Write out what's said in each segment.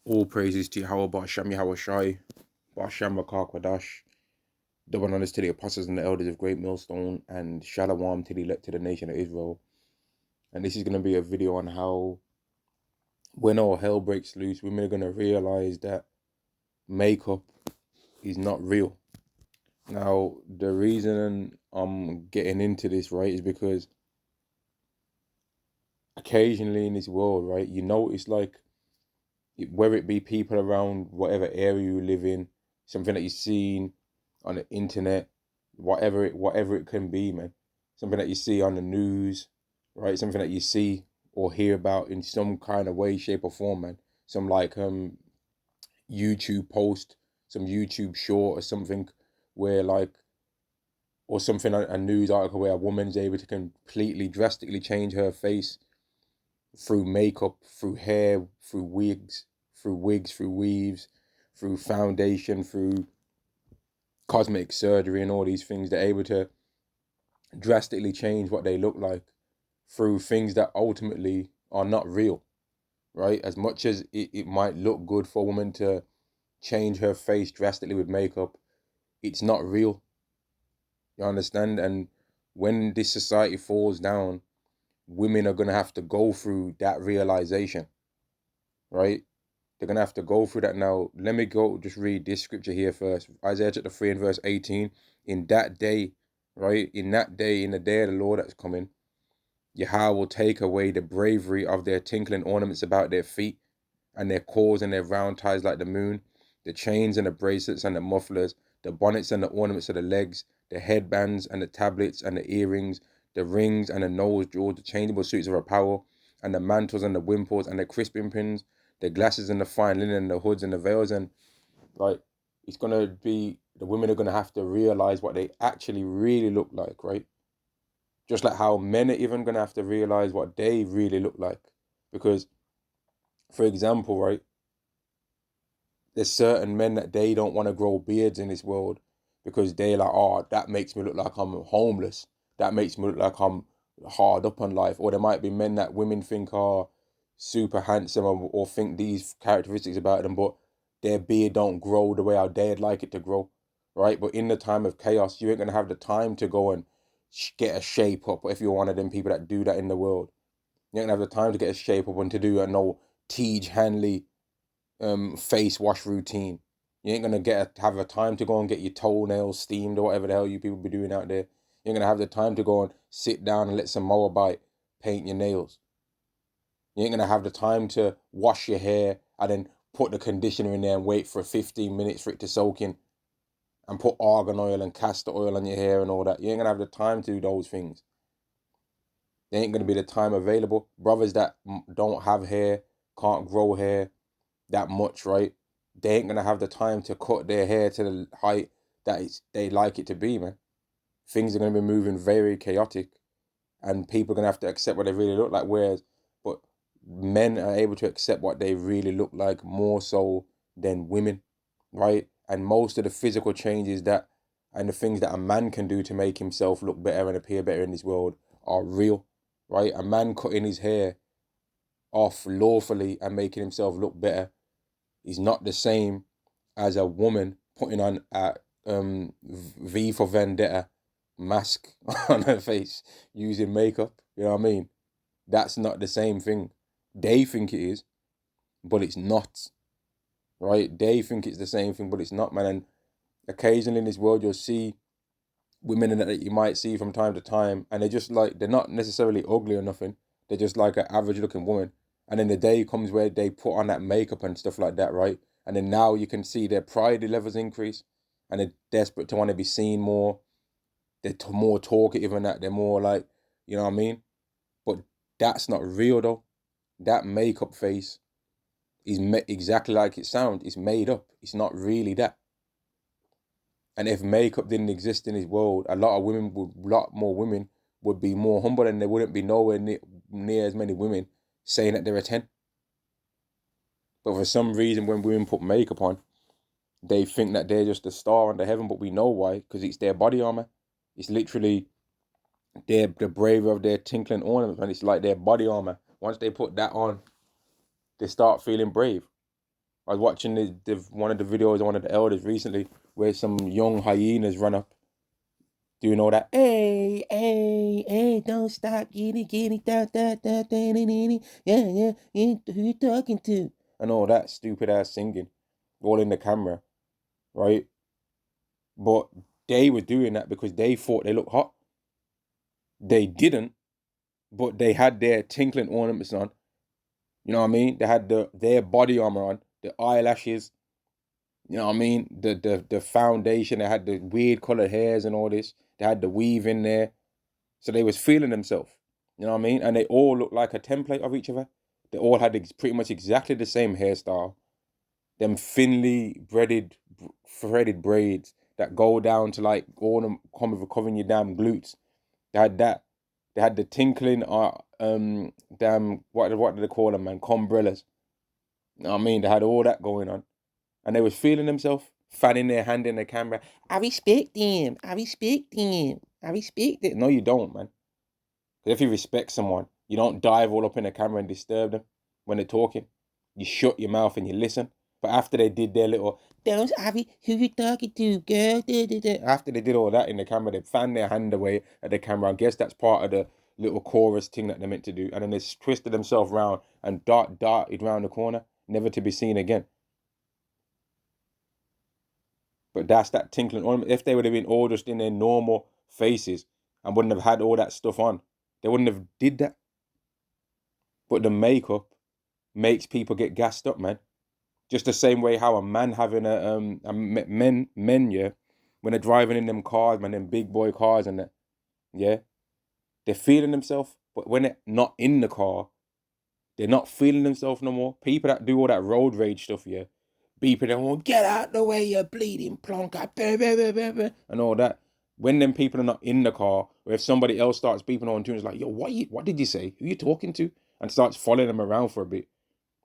All praises to Yahweh Ba'Shem Yahweh Shai, Ba'Shem Rakah Kwadash, double honors to the apostles and the elders of Great Millstone, and Shalom to the elect to the nation of Israel. And this is going to be a video on how, when all hell breaks loose, women are going to realize that makeup is not real. Now, the reason I'm getting into this, right, is because occasionally in this world, right, you notice like, whether it be people around whatever area you live in, something that you've seen on the internet, whatever it can be, man. Something that you see on the news, right? Something that you see or hear about in some kind of way, shape, or form, man. Some like YouTube post, some YouTube short or something where like, or something, a news article where a woman's able to completely drastically change her face through makeup, through hair, through weaves, through foundation, through cosmetic surgery and all these things. They're able to drastically change what they look like through things that ultimately are not real, right? As much as it might look good for a woman to change her face drastically with makeup, it's not real. You understand? And when this society falls down, women are going to have to go through that realization, right? They're going to have to go through that. Now, let me go just read this scripture here first. Isaiah chapter 3 and verse 18. In that day, right? In that day, in the day of the Lord that's coming, Yahweh will take away the bravery of their tinkling ornaments about their feet, and their cords and their round ties like the moon, the chains and the bracelets and the mufflers, the bonnets and the ornaments of the legs, the headbands and the tablets and the earrings, the rings and the nose jewels, the changeable suits of apparel, and the mantles and the wimples and the crisping pins, the glasses and the fine linen and the hoods and the veils. And like, it's gonna be, the women are gonna have to realize what they actually really look like, right? Just like how men are even gonna have to realize what they really look like. Because, for example, right, there's certain men that they don't want to grow beards in this world because they're like, oh, that makes me look like I'm homeless. That makes me look like I'm hard up on life. Or there might be men that women think are super handsome, or think these characteristics about them, but their beard don't grow the way how they'd like it to grow, right? But in the time of chaos, you ain't gonna have the time to go and get a shape up. If you're one of them people that do that in the world, you ain't gonna have the time to get a shape up and to do a no Tej Hanley face wash routine. You ain't gonna have a time to go and get your toenails steamed or whatever the hell you people be doing out there. You ain't gonna have the time to go and sit down and let some Moabite paint your nails. You ain't gonna have the time to wash your hair and then put the conditioner in there and wait for 15 minutes for it to soak in, and put argan oil and castor oil on your hair and all that. You ain't gonna have the time to do those things. There ain't gonna be the time available. Brothers that don't have hair, can't grow hair that much, right? They ain't gonna have the time to cut their hair to the height that they like it to be, man. Things are gonna be moving very chaotic, and people are gonna have to accept what they really look like. Whereas, but men are able to accept what they really look like more so than women, right? And most of the physical changes that and the things that a man can do to make himself look better and appear better in this world are real, right? A man cutting his hair off lawfully and making himself look better is not the same as a woman putting on a V for Vendetta mask on her face using makeup. You know what I mean? That's not the same thing. They think it is, but it's not. Right? They think it's the same thing, but it's not, man. And occasionally in this world, you'll see women that you might see from time to time, and they're just like, they're not necessarily ugly or nothing. They're just like an average looking woman. And then the day comes where they put on that makeup and stuff like that, right? And then now you can see their pride levels increase, and they're desperate to want to be seen more. They're more talkative and that. They're more like, you know what I mean? But that's not real though. That makeup face is exactly like it sounds. It's made up. It's not really that. And if makeup didn't exist in this world, a lot more women would be more humble, and there wouldn't be nowhere near as many women saying that they're a 10. But for some reason, when women put makeup on, they think that they're just a star under heaven, but we know why, because it's their body armor. It's literally the bravery of their tinkling ornaments, and it's like their body armor. Once they put that on, they start feeling brave. I was watching one of the videos of one of the elders recently where some young hyenas run up doing all that. Hey, hey, hey, don't stop, get it, yeah, yeah, who you talking to? And all that stupid ass singing, all in the camera, right? But they were doing that because they thought they looked hot. They didn't, but they had their tinkling ornaments on. You know what I mean? They had their body armor on, the eyelashes. You know what I mean? The foundation. They had the weird colored hairs and all this. They had the weave in there, so they was feeling themselves. You know what I mean? And they all looked like a template of each other. They all had pretty much exactly the same hairstyle. Them thinly threaded braids that go down to like all them covering your damn glutes. They had that. They had the tinkling damn what do they call them, man? Combrellas. You know what I mean? They had all that going on. And they was feeling themselves, fanning their hand in the camera. I respect them. I respect them. I respect it. No, you don't, man. Because if you respect someone, you don't dive all up in the camera and disturb them when they're talking. You shut your mouth and you listen. But after they did their little, those Avi, who you talking to, girl? Da, da, da. After they did all that in the camera, they fanned their hand away at the camera. I guess that's part of the little chorus thing that they're meant to do. And then they twisted themselves around and darted around the corner, never to be seen again. But that's that tinkling ornament. If they would have been all just in their normal faces and wouldn't have had all that stuff on, they wouldn't have did that. But the makeup makes people get gassed up, man. Just the same way how a man having men, yeah, when they're driving in them cars, man, them big boy cars and that, yeah, they're feeling themselves. But when they're not in the car, they're not feeling themselves no more. People that do all that road rage stuff, yeah, beeping them, oh, get out the way, you bleeding plonker, and all that. When them people are not in the car, or if somebody else starts beeping on tunes, like, yo, what did you say? Who you talking to? And starts following them around for a bit,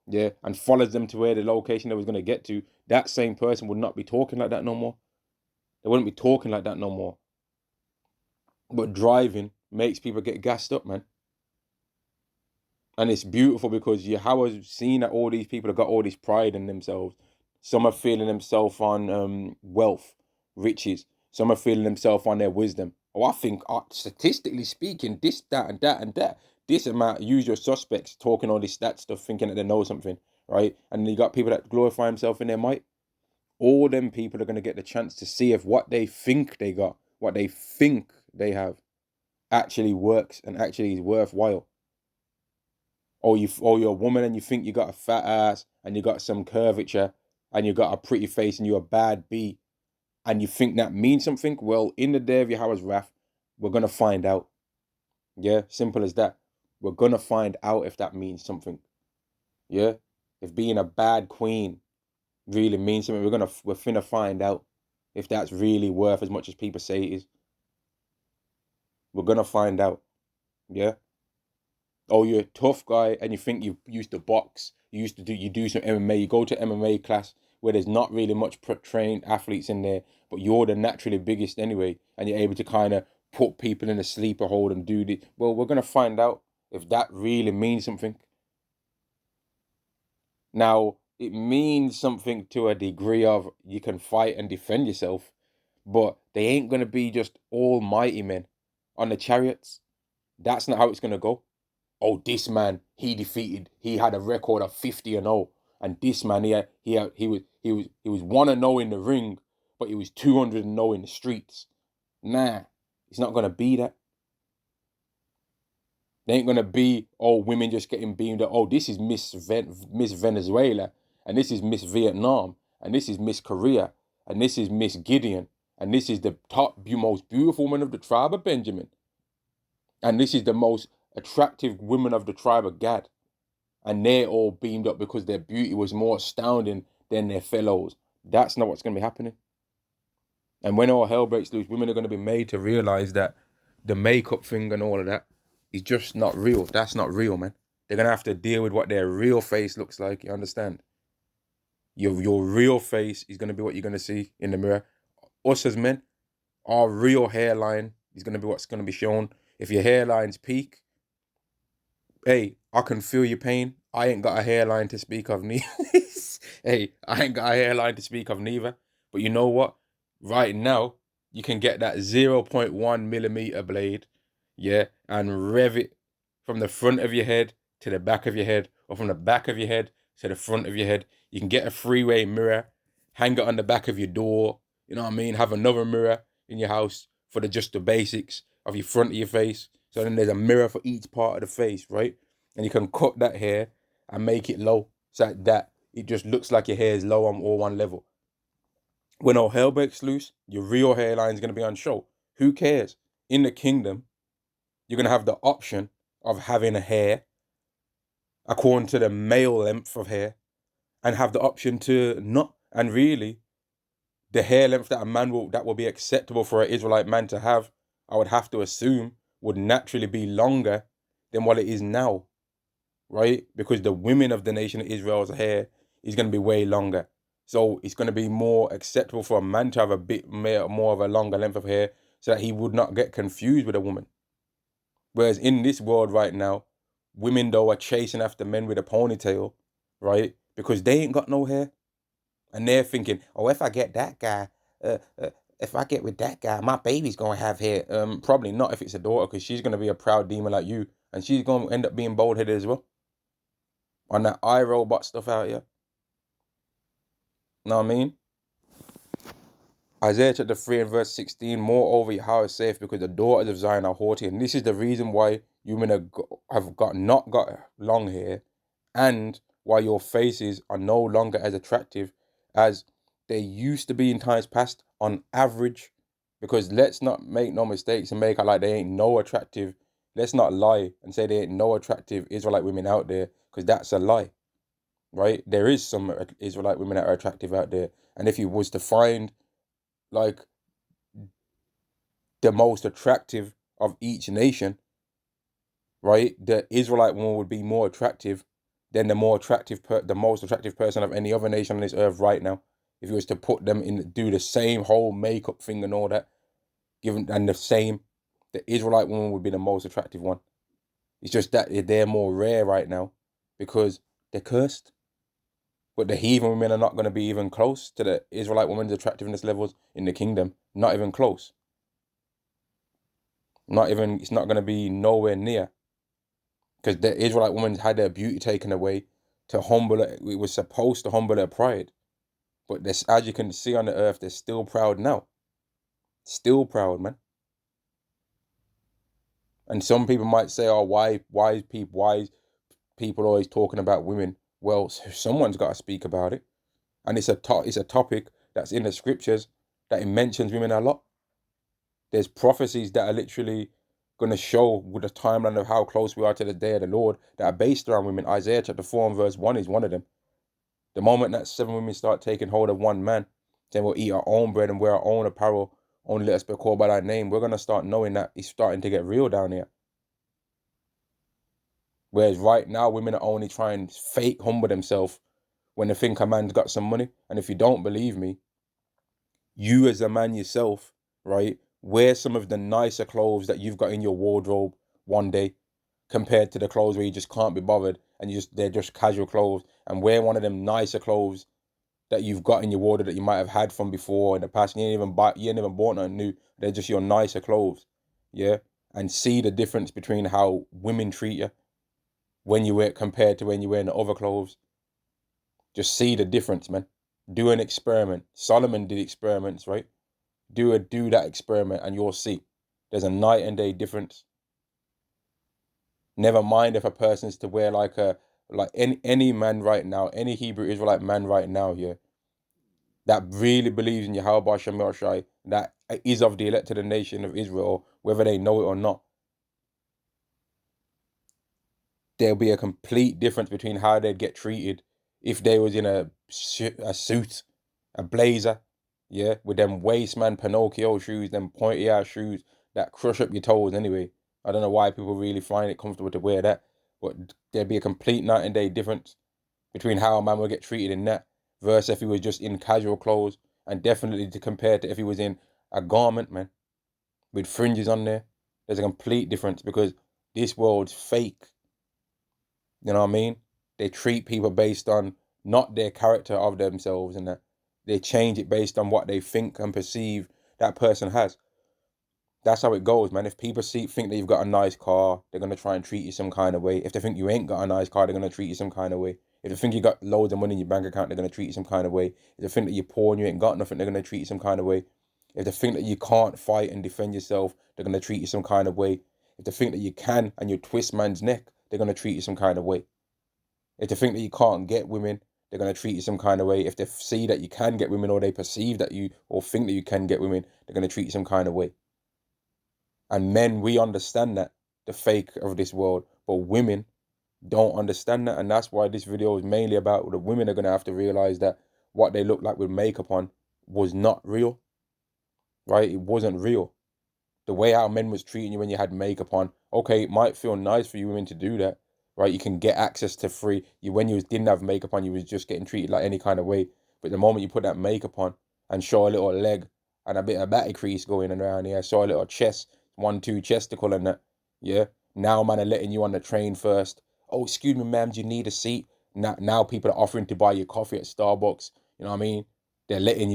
yeah, and follows them to where the location they was gonna get to. That same person would not be talking like that no more. They wouldn't be talking like that no more. But driving makes people get gassed up, man. And it's beautiful because how I've seen that all these people have got all this pride in themselves. Some are feeling themselves on wealth, riches. Some are feeling themselves on their wisdom. Oh, I think statistically speaking, this, that, and that, and that. This amount, usual suspects talking all this that stuff, thinking that they know something, right? And you got people that glorify themselves in their might. All them people are going to get the chance to see if what they think they got, what they think they have, actually works and actually is worthwhile. Or you're a woman and you think you got a fat ass and you got some curvature and you got a pretty face and you're a bad B and you think that means something. Well, in the day of Yahweh's wrath, we're gonna find out. Yeah, simple as that. We're gonna find out if that means something. Yeah, if being a bad queen really means something, we're finna find out if that's really worth as much as people say it is. We're gonna find out. Yeah. Oh, you're a tough guy and you think you used to box, you do some MMA, you go to MMA class where there's not really much trained athletes in there, but you're the naturally biggest anyway, and you're able to kind of put people in a sleeper hold and do the well, we're gonna find out if that really means something. Now, it means something to a degree of you can fight and defend yourself, but they ain't gonna be just almighty men on the chariots. That's not how it's gonna go. Oh, this man, he had a record of 50-0. And this man, he was 1-0 in the ring, but he was 200-0 in the streets. Nah, it's not gonna be that. They ain't gonna be, oh, women just getting beamed up. Oh, this is Miss Venezuela, and this is Miss Vietnam, and this is Miss Korea, and this is Miss Gideon, and this is the most beautiful woman of the tribe of Benjamin. And this is the most attractive women of the tribe of Gad. And they're all beamed up because their beauty was more astounding than their fellows. That's not what's going to be happening. And when all hell breaks loose, women are going to be made to realize that the makeup thing and all of that is just not real. That's not real, man. They're going to have to deal with what their real face looks like. You understand? Your real face is going to be what you're going to see in the mirror. Us as men, our real hairline is going to be what's going to be shown. If your hairline's peak, hey, I can feel your pain. I ain't got a hairline to speak of, me. Hey, I ain't got a hairline to speak of neither. But you know what? Right now, you can get that 0.1 millimeter blade, yeah, and rev it from the front of your head to the back of your head, or from the back of your head to the front of your head. You can get a three-way mirror, hang it on the back of your door. You know what I mean? Have another mirror in your house for just the basics of your front of your face. So then there's a mirror for each part of the face, right? And you can cut that hair and make it low, so that it just looks like your hair is low on all one level. When all hell breaks loose, your real hairline is going to be on show. Who cares? In the kingdom, you're going to have the option of having a hair according to the male length of hair, and have the option to not. And really, the hair length that will be acceptable for an Israelite man to have, I would have to assume, would naturally be longer than what it is now, right? Because the women of the nation of Israel's hair is going to be way longer. So it's going to be more acceptable for a man to have a bit more of a longer length of hair, so that he would not get confused with a woman. Whereas in this world right now, women though are chasing after men with a ponytail, right? Because they ain't got no hair. And they're thinking, oh, if I get that guy, if I get with that guy, my baby's gonna have hair. Probably not if it's a daughter, because she's gonna be a proud demon like you, and she's gonna end up being bald headed as well. On that iRobot stuff out here. Know what I mean? Isaiah chapter 3 and verse 16, moreover, Yahweh saith, because the daughters of Zion are haughty. And this is the reason why you men have not got long hair, and why your faces are no longer as attractive as they used to be in times past on average. Because let's not make no mistakes and make it like they ain't no attractive. Let's not lie and say there ain't no attractive Israelite women out there, because that's a lie, right? There is some Israelite women that are attractive out there. And if you was to find like the most attractive of each nation, right? The Israelite woman would be more attractive than the most attractive person of any other nation on this earth right now. If you was to put them in, do the same whole makeup thing and all that, the Israelite woman would be the most attractive one. It's just that they're more rare right now because they're cursed. But the heathen women are not going to be even close to the Israelite woman's attractiveness levels in the kingdom. Not even close. It's not going to be nowhere near. Because the Israelite woman had their beauty taken away to humble it. It was supposed to humble their pride. But this, as you can see on the earth, they're still proud now. Still proud, man. And some people might say, oh, why is people always talking about women? Well, someone's got to speak about it. And it's a topic that's in the scriptures that it mentions women a lot. There's prophecies that are literally going to show with the timeline of how close we are to the day of the Lord that are based around women. Isaiah chapter 4 and verse 1 is one of them. The moment that 7 women start taking hold of one man, saying we'll eat our own bread and wear our own apparel, only let us be called by thy name, we're going to start knowing that it's starting to get real down here. Whereas right now, women are only trying to fake humble themselves when they think a man's got some money. And if you don't believe me, you as a man yourself, right, wear some of the nicer clothes that you've got in your wardrobe one day, compared to the clothes where you just can't be bothered and they're just casual clothes, and wear one of them nicer clothes that you've got in your wardrobe that you might have had from before in the past. You ain't even bought nothing new. They're just your nicer clothes, yeah. And see the difference between how women treat you when you wear compared to when you wear the other clothes. Just see the difference, man. Do an experiment. Solomon did experiments, right? Do that experiment and you'll see. There's a night and day difference. Never mind if a person's to wear like any man right now, any Hebrew Israelite man right now, yeah, that really believes in Yahweh Shem Shai, that is of the elect of the nation of Israel, whether they know it or not. There'll be a complete difference between how they'd get treated if they was in a suit, a blazer, yeah, with them waistman Pinocchio shoes, them pointy ass shoes that crush up your toes anyway. I don't know why people really find it comfortable to wear that, but there'd be a complete night and day difference between how a man would get treated in that versus if he was just in casual clothes, and definitely to compare to if he was in a garment, man, with fringes on there. There's a complete difference because this world's fake. You know what I mean? They treat people based on not their character of themselves, and that they change it based on what they think and perceive that person has. That's how it goes, man. If people think that you've got a nice car, they're gonna try and treat you some kind of way. If they think you ain't got a nice car, they're gonna treat you some kind of way. If they think you got loads of money in your bank account, they're gonna treat you some kind of way. If they think that you're poor and you ain't got nothing, they're gonna treat you some kind of way. If they think that you can't fight and defend yourself, they're gonna treat you some kind of way. If they think that you can and you twist man's neck, they're gonna treat you some kind of way. If they think that you can't get women, they're gonna treat you some kind of way. If they see that you can get women, or they perceive that you or think that you can get women, they're gonna treat you some kind of way. And men, we understand that, the fake of this world, but women don't understand that. And that's why this video is mainly about the women are going to have to realize that what they look like with makeup on was not real, right? It wasn't real. The way our men was treating you when you had makeup on, okay, it might feel nice for you women to do that, right? You can get access to free. When you didn't have makeup on, you was just getting treated like any kind of way. But the moment you put that makeup on and show a little leg and a bit of batty crease going around here, show a little chest, 1-2 chesticle and that, yeah. Now man are letting you on the train first. Oh, excuse me, ma'am, do you need a seat? Now people are offering to buy you coffee at Starbucks. You know what I mean? They're letting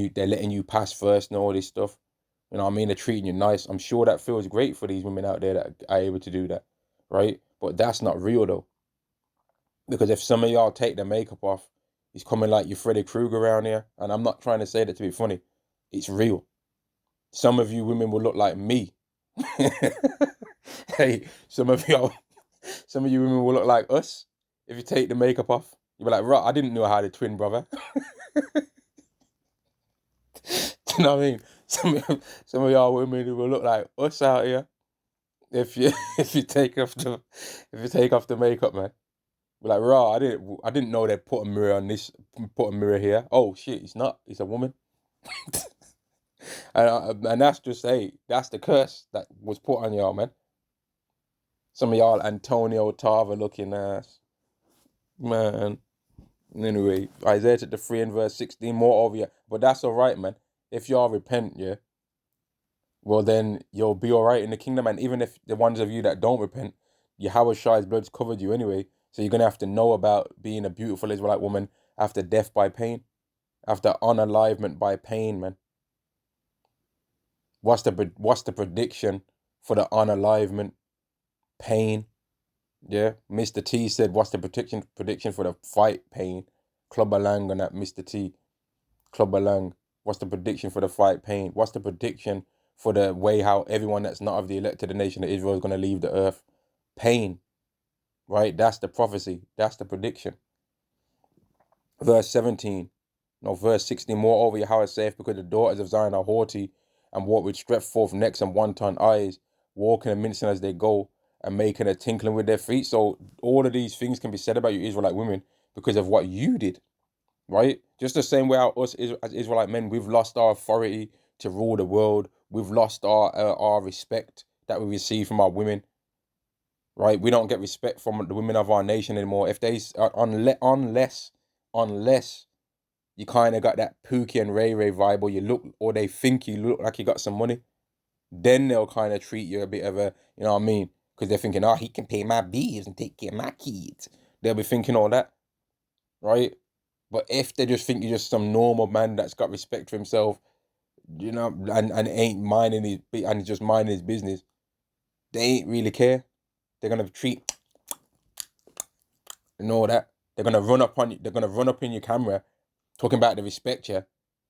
you pass first and all this stuff. You know what I mean? They're treating you nice. I'm sure that feels great for these women out there that are able to do that, right? But that's not real though. Because if some of y'all take the makeup off, it's coming like you Freddy Krueger around here. And I'm not trying to say that to be funny. It's real. Some of you women will look like me. Hey, some of you women will look like us if you take the makeup off. You'll be like, right, I didn't know I had a twin brother. Do you know what I mean? Some of y'all women will look like us out here if you if you take off the makeup, man. Be like, raw, I didn't know they put a mirror on this, put a mirror here. Oh shit, it's not. It's a woman. And that's just, hey, that's the curse that was put on y'all, man. Some of y'all Antonio Tarver looking ass, man. Anyway, Isaiah chapter 3 and verse 16, more over you. But that's all right, man. If y'all repent, yeah, well then you'll be all right in the kingdom. And even if the ones of you that don't repent, Yahweh Shai's blood's covered you anyway. So you're gonna have to know about being a beautiful Israelite woman after death by pain, after unalivement by pain, man. What's the prediction for the unalivement? Pain. Yeah. Mr. T said, what's the prediction for the fight? Pain. Clubber Lang on that, Mr. T. Clubber Lang. What's the prediction for the fight? Pain. What's the prediction for the way how everyone that's not of the elect of the nation of Israel is going to leave the earth? Pain. Right? That's the prophecy. That's the prediction. Verse 17. No, verse 16. Moreover, Yahweh saith, because the daughters of Zion are haughty, and walk with stretched forth necks and wanton eyes, walking and mincing as they go, and making a tinkling with their feet. So all of these things can be said about you Israelite women because of what you did, right? Just the same way us as Israelite men, we've lost our authority to rule the world. We've lost our respect that we receive from our women, right? We don't get respect from the women of our nation anymore. If they unless you kind of got that Pookie and Ray Ray vibe, or they think you look like you got some money, then they'll kind of treat you a bit of a, you know what I mean? Because they're thinking, oh, he can pay my bills and take care of my kids. They'll be thinking all that, right? But if they just think you're just some normal man that's got respect for himself, you know, and ain't minding and just minding his business, they ain't really care. They're gonna treat and all that. They're gonna run up on you. They're gonna run up in your camera, talking about the respect you,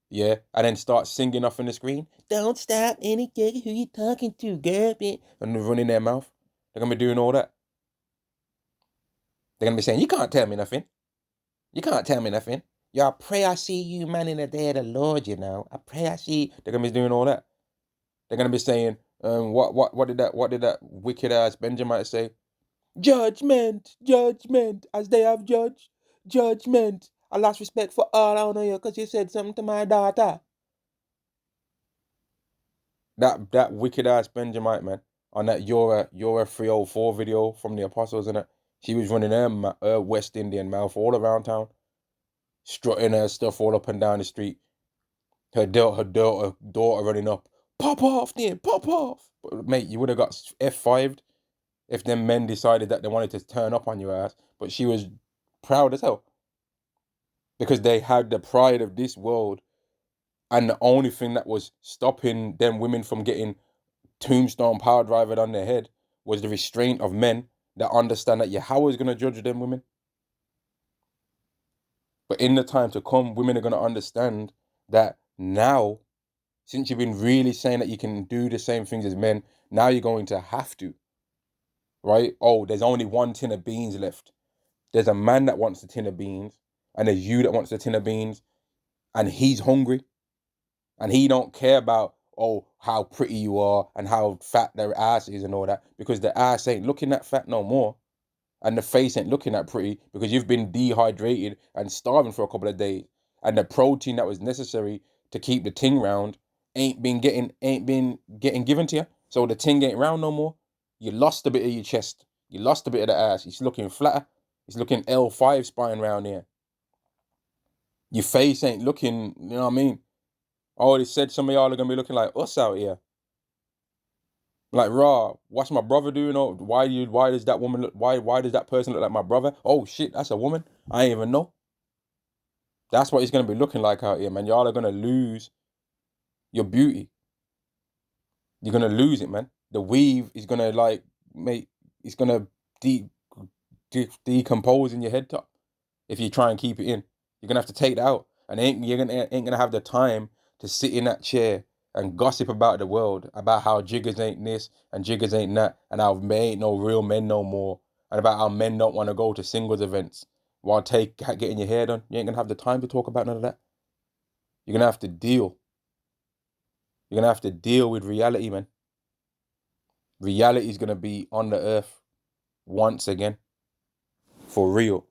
yeah, and then start singing off on the screen. Don't stop any girl who you talking to, girl, and they're running their mouth. They're gonna be doing all that. They're gonna be saying, "You can't tell me nothing. You can't tell me nothing. Yeah, I pray I see you, man, in the day of the Lord. You know, I pray I see." They're gonna be doing all that. They're gonna be saying, what did that wicked ass Benjamin say? Judgment, judgment, as they have judged, judgment. I lost respect for all I know you because you said something to my daughter. That wicked ass Benjamin, man, on that Eura 304 video from the Apostles, and she was running her West Indian mouth all around town, strutting her stuff all up and down the street. Her daughter running up, pop off, then pop off. But mate, you would have got F5'd if them men decided that they wanted to turn up on your ass. But she was proud as hell. because they had the pride of this world, and the only thing that was stopping them women from getting tombstone power driver on their head was the restraint of men that understand that Yahweh is going to judge them women. But in the time to come, women are going to understand that now, since you've been really saying that you can do the same things as men, now you're going to have to, right? Oh, there's only one tin of beans left. There's a man that wants a tin of beans, and there's you that wants a tin of beans, and he's hungry, and he don't care about, oh, how pretty you are and how fat their ass is and all that, because the ass ain't looking that fat no more, and the face ain't looking that pretty because you've been dehydrated and starving for a couple of days, and the protein that was necessary to keep the ting round ain't been getting given to you. So the ting ain't round no more. You lost a bit of your chest. You lost a bit of the ass. It's looking flatter. It's looking L5 spine round here. Your face ain't looking, you know what I mean? I already said some of y'all are gonna be looking like us out here. Like, raw, what's my brother doing? Or why does that woman look, why does that person look like my brother? Oh shit, that's a woman. I ain't even know. That's what it's gonna be looking like out here, man. Y'all are gonna lose your beauty. You're gonna lose it, man. The weave is gonna like it's gonna decompose in your head top if you try and keep it in. You're gonna have to take that out, and ain't gonna have the time to sit in that chair and gossip about the world, about how jiggers ain't this and jiggers ain't that, and how men ain't no real men no more, and about how men don't want to go to singles events while getting your hair done. You ain't gonna have the time to talk about none of that. You're gonna have to deal. You're gonna have to deal with reality, man. Reality is gonna be on the earth once again, for real.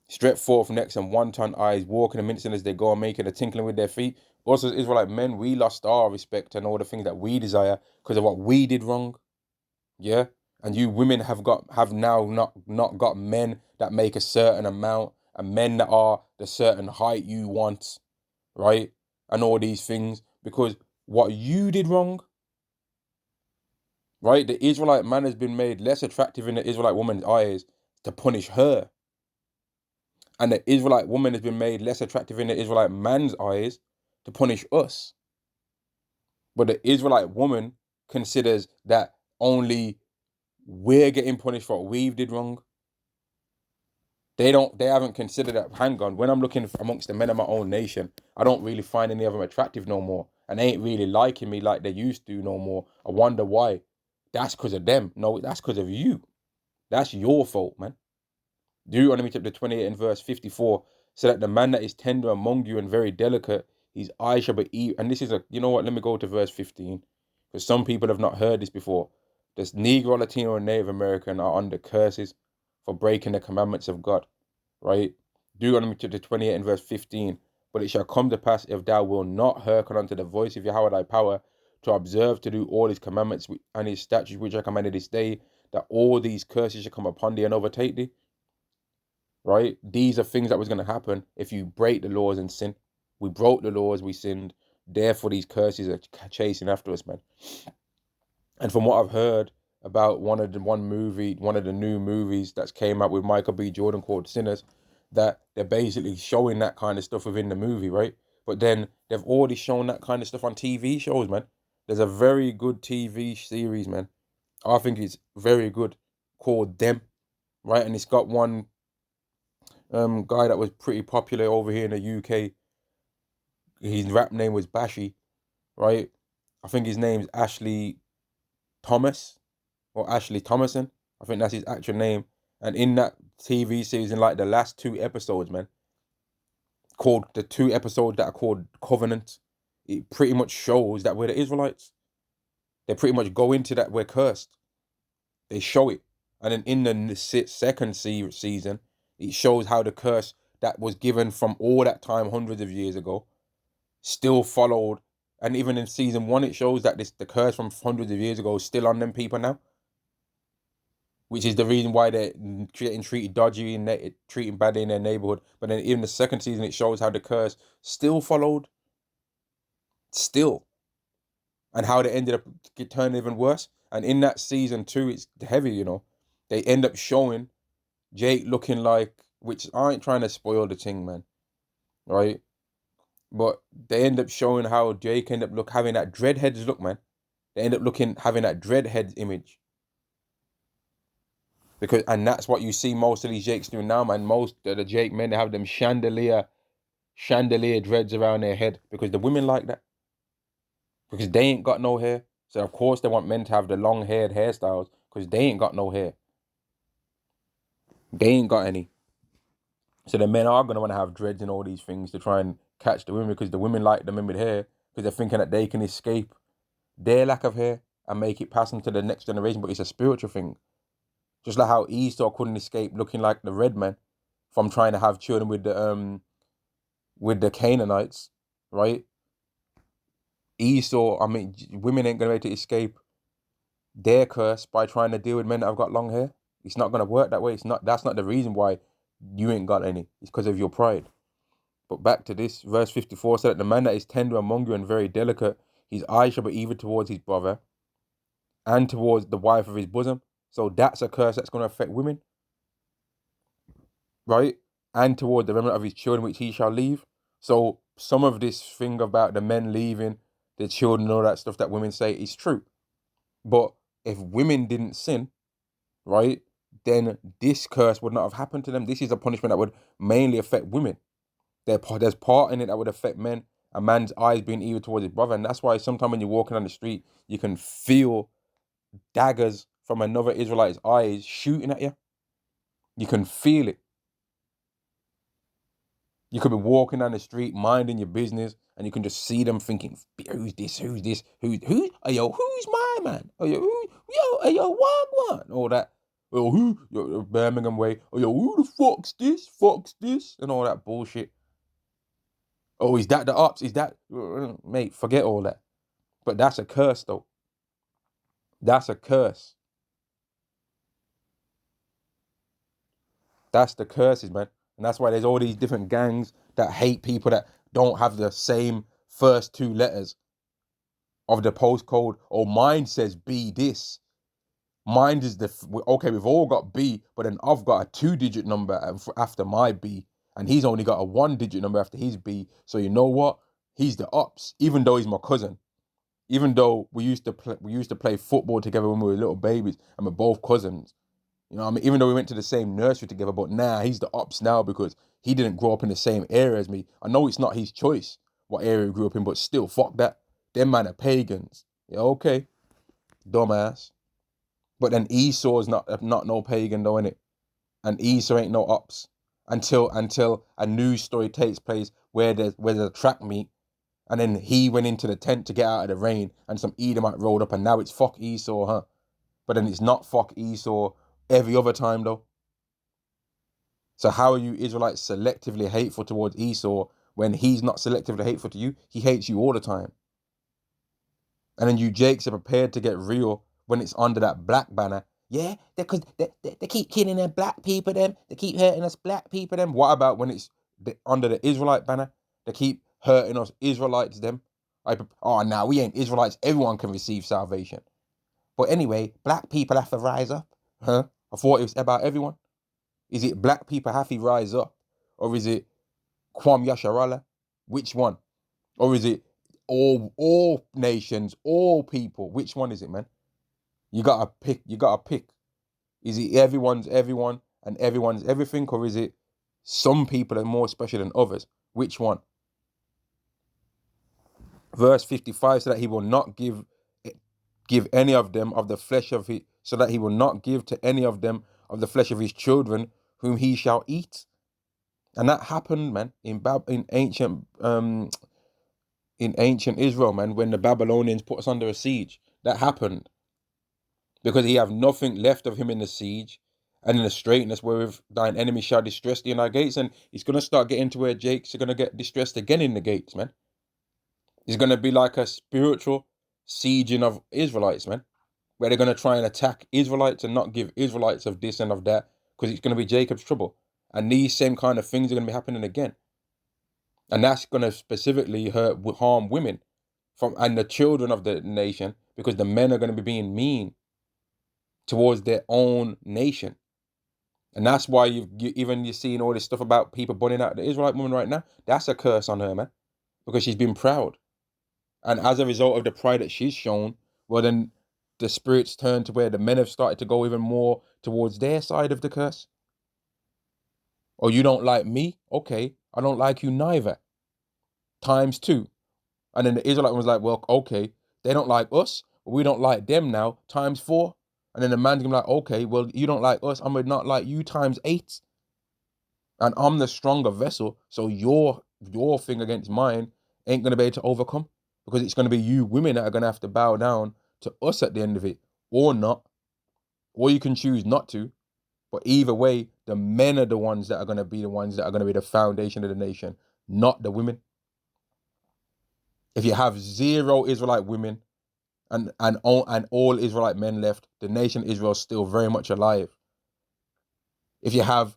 Stretch forth necks and one-ton eyes, walking and mincing as they go and making a tinkling with their feet. Also, as Israelite men, we lost our respect and all the things that we desire because of what we did wrong. Yeah? And you women have now not got men that make a certain amount, and men that are the certain height you want, right? And all these things because what you did wrong, right? The Israelite man has been made less attractive in the Israelite woman's eyes to punish her. And the Israelite woman has been made less attractive in the Israelite man's eyes to punish us. But the Israelite woman considers that only we're getting punished for what we did wrong. They haven't considered that, hang on, when I'm looking amongst the men of my own nation, I don't really find any of them attractive no more. And they ain't really liking me like they used to no more. I wonder why. That's because of them. No, that's because of you. That's your fault, man. Deuteronomy chapter 28 and verse 54, so that the man that is tender among you and very delicate, his eyes shall be evil. And this is you know what, let me go to verse 15, because some people have not heard this before. This Negro, Latino, and Native American are under curses for breaking the commandments of God, right? Deuteronomy chapter 28 and verse 15, but it shall come to pass if thou wilt not hearken unto the voice of Yahweh thy power, to observe to do all his commandments and his statutes which I commanded this day, that all these curses shall come upon thee and overtake thee. Right? These are things that was going to happen if you break the laws and sin. We broke the laws, we sinned. Therefore, these curses are chasing after us, man. And from what I've heard about one of the new movies that's came out with Michael B. Jordan called Sinners, that they're basically showing that kind of stuff within the movie, right? But then they've already shown that kind of stuff on TV shows, man. There's a very good TV series, man. I think it's very good, called Them, right? And it's got one guy that was pretty popular over here in the UK. His rap name was Bashy, right? I think his name's Ashley Thomas or Ashley Thomason. I think that's his actual name. And in that TV series, in like the last two episodes, man, called the two episodes that are called Covenant, it pretty much shows that we're the Israelites. They pretty much go into that we're cursed. They show it. And then in the second season, it shows how the curse that was given from all that time, hundreds of years ago, still followed. And even in season one, it shows that the curse from hundreds of years ago is still on them people now, which is the reason why they're getting treated dodgy and they're treating badly in their neighborhood. But then in the second season, it shows how the curse still followed, still, and how they ended up turning even worse. And in that season two, it's heavy, you know. They end up showing Jake looking like, which I ain't trying to spoil the thing, man. right? But they end up showing how Jake end up having that dreadheads look, man. They end up having that dreadheads image. And that's what you see most of these Jakes doing now, man. Most of the Jake men, they have them chandelier dreads around their head because the women like that. Because they ain't got no hair. So of course they want men to have the long haired hairstyles because they ain't got no hair. They ain't got any. So the men are gonna want to have dreads and all these things to try and catch the women because the women like the men with hair because they're thinking that they can escape their lack of hair and make it pass on to the next generation. But it's a spiritual thing. Just like how Esau couldn't escape looking like the red man from trying to have children with the Canaanites, right? Esau, I mean, women ain't gonna be able to escape their curse by trying to deal with men that have got long hair. It's not gonna work that way. It's not. That's not the reason why you ain't got any. It's because of your pride. But back to this, verse 54 said that the man that is tender among you and very delicate, his eye shall be even towards his brother and towards the wife of his bosom. So that's a curse that's going to affect women, right? And toward the remnant of his children, which he shall leave. So some of this thing about the men leaving the children and all that stuff that women say is true. But if women didn't sin, right, then this curse would not have happened to them. This is a punishment that would mainly affect women. There's part in it that would affect men. A man's eyes being evil towards his brother. And that's why sometimes when you're walking on the street, you can feel daggers from another Israelite's eyes shooting at you. You can feel it. You could be walking down the street, minding your business, and you can just see them thinking, who's this? Who's this? Who? Oh, yo, who's my man? Oh, yo, one. All that. Oh, yo, Birmingham way. Oh, yo, who the fuck's this? And all that bullshit. Oh, is that the ops? Is that... Mate, forget all that. But that's a curse, though. That's a curse. That's the curses, man. And that's why there's all these different gangs that hate people that don't have the same first two letters of the postcode. Or mine says B this. Mine is okay, we've all got B, but then I've got a 2-digit number after my B, and he's only got a 1-digit number after his B. So you know what? He's the ops, even though he's my cousin. Even though we used to play football together when we were little babies, and we're both cousins. You know what I mean? Even though we went to the same nursery together, but nah, he's the ops now because he didn't grow up in the same area as me. I know it's not his choice what area he grew up in, but still, fuck that. Them man are pagans. Yeah, okay. Dumbass. But then Esau's not no pagan though, innit? And Esau ain't no ops until a news story takes place where there's a track meet, and then he went into the tent to get out of the rain, and some Edomite rolled up, and now it's fuck Esau, huh? But then it's not fuck Esau every other time though. So how are you Israelites selectively hateful towards Esau when he's not selectively hateful to you? He hates you all the time. And then you Jakes are prepared to get real when it's under that black banner. Yeah, because they keep killing them black people, them. They keep hurting us black people, them. What about when it's under the Israelite banner? They keep hurting us Israelites, them. Now we ain't Israelites. Everyone can receive salvation. But anyway, black people have to rise up. Huh? I thought it was about everyone. Is it black people have to rise up? Or is it Kwam Yasharala? Which one? Or is it all nations, all people? Which one is it, man? You gotta pick. Is it everyone's everyone and everyone's everything? Or is it some people are more special than others? Which one? Verse 55 so that he will not give any of them of the flesh of his, so that he will not give to any of them of the flesh of his children whom he shall eat. And that happened, man, in ancient Israel, man, when the Babylonians put us under a siege. That happened because he have nothing left of him in the siege, and in the straightness wherewith thine enemy shall distress thee in thy gates. And he's gonna start getting to where Jakes are gonna get distressed again in the gates, man. It's gonna be like a spiritual sieging of Israelites, man, where they're gonna try and attack Israelites and not give Israelites of this and of that, because it's gonna be Jacob's trouble. And these same kind of things are gonna be happening again. And that's going to specifically harm women and the children of the nation, because the men are going to be being mean towards their own nation. And that's why you're seeing all this stuff about people burning out the Israelite woman right now. That's a curse on her, man, because she's been proud. And as a result of the pride that she's shown, well, then the spirits turn to where the men have started to go even more towards their side of the curse. Or you don't like me? Okay, I don't like you neither. Times two. And then the Israelite was like, well, okay, they don't like us, but we don't like them now. Times four. And then the man's gonna be like, okay, well, you don't like us, I'm gonna not like you times eight. And I'm the stronger vessel, so your thing against mine ain't gonna be able to overcome. Because it's gonna be you women that are gonna have to bow down to us at the end of it, or not. Or you can choose not to. But either way, the men are the ones that are gonna be the ones that are gonna be the foundation of the nation, not the women. If you have zero Israelite women and all Israelite men left, the nation Israel is still very much alive. If you have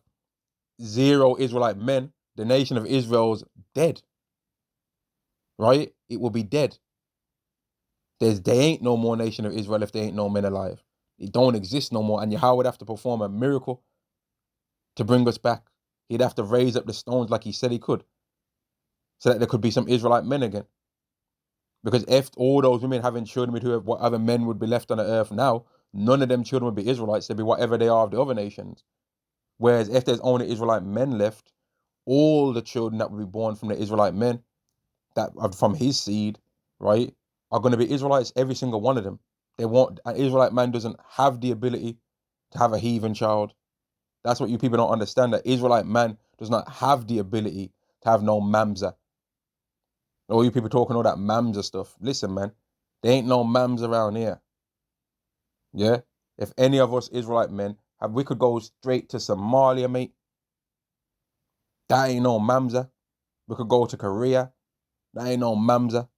zero Israelite men, the nation of Israel's dead. Right? It will be dead. There ain't no more nation of Israel if there ain't no men alive. It don't exist no more. And Yahweh would have to perform a miracle to bring us back. He'd have to raise up the stones like he said he could, so that there could be some Israelite men again. Because if all those women having children with what other men would be left on the earth now, none of them children would be Israelites. They'd be whatever they are of the other nations. Whereas if there's only Israelite men left, all the children that would be born from the Israelite men, that are from his seed, right, are going to be Israelites, every single one of them. An Israelite man doesn't have the ability to have a heathen child. That's what you people don't understand, that Israelite man does not have the ability to have no mamza. All you people talking all that mamza stuff. Listen, man, there ain't no mams around here. Yeah? If any of us Israelite men we could go straight to Somalia, mate. That ain't no mamza. We could go to Korea. That ain't no mamza.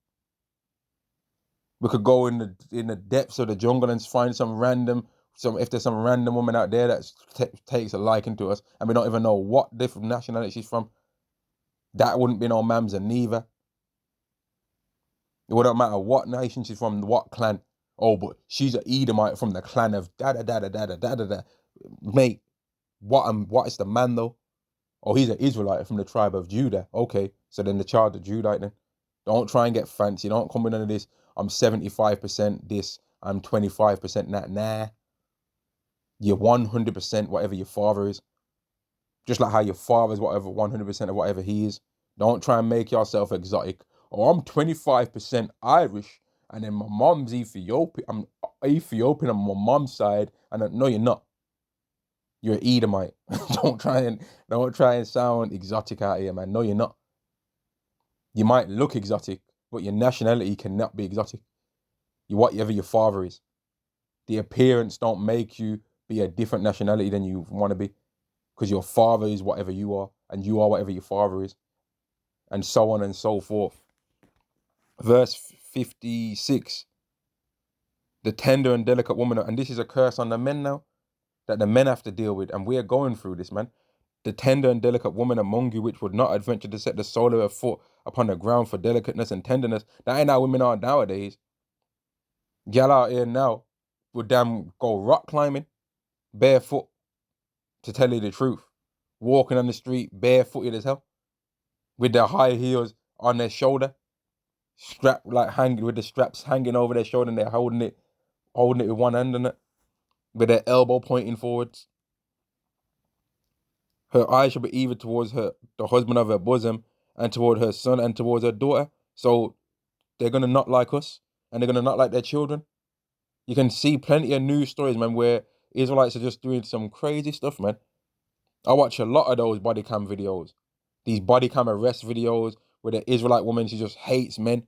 We could go in the depths of the jungle and find if there's some random woman out there that takes a liking to us and we don't even know what different nationality she's from, that wouldn't be no mamza neither. It wouldn't matter what nation she's from, what clan. Oh, but she's an Edomite from the clan of da da da da da da da da. Mate, what is the man though? Oh, he's an Israelite from the tribe of Judah. Okay, so then the child of Judite then. Don't try and get fancy. Don't come with none of this. I'm 75% this. I'm 25% that. Nah. You're 100% whatever your father is. Just like how your father is whatever 100% of whatever he is. Don't try and make yourself exotic. Oh, I'm 25% Irish, and then my mom's Ethiopian. I'm Ethiopian on my mom's side, and no, you're not. You're an Edomite. don't try and sound exotic out here, man. No, you're not. You might look exotic, but your nationality cannot be exotic. You whatever your father is. The appearance don't make you be a different nationality than you want to be, because your father is whatever you are, and you are whatever your father is, and so on and so forth. Verse 56. The tender and delicate woman, and this is a curse on the men now, that the men have to deal with, and we are going through this, man. The tender and delicate woman among you, which would not adventure to set the sole of her foot upon the ground for delicateness and tenderness. That ain't how women are nowadays. Gal out here now would damn go rock climbing barefoot, to tell you the truth. Walking on the street barefooted as hell, with their high heels on their shoulder, strapped like hanging with the straps hanging over their shoulder, and they're holding it with one hand on it, with their elbow pointing forwards. Her eyes shall be even towards the husband of her bosom, and toward her son, and towards her daughter. So they're gonna not like us, and they're gonna not like their children. You can see plenty of news stories, man, where Israelites are just doing some crazy stuff, man. I watch a lot of those body cam videos, these body cam arrest videos where the Israelite woman, she just hates men.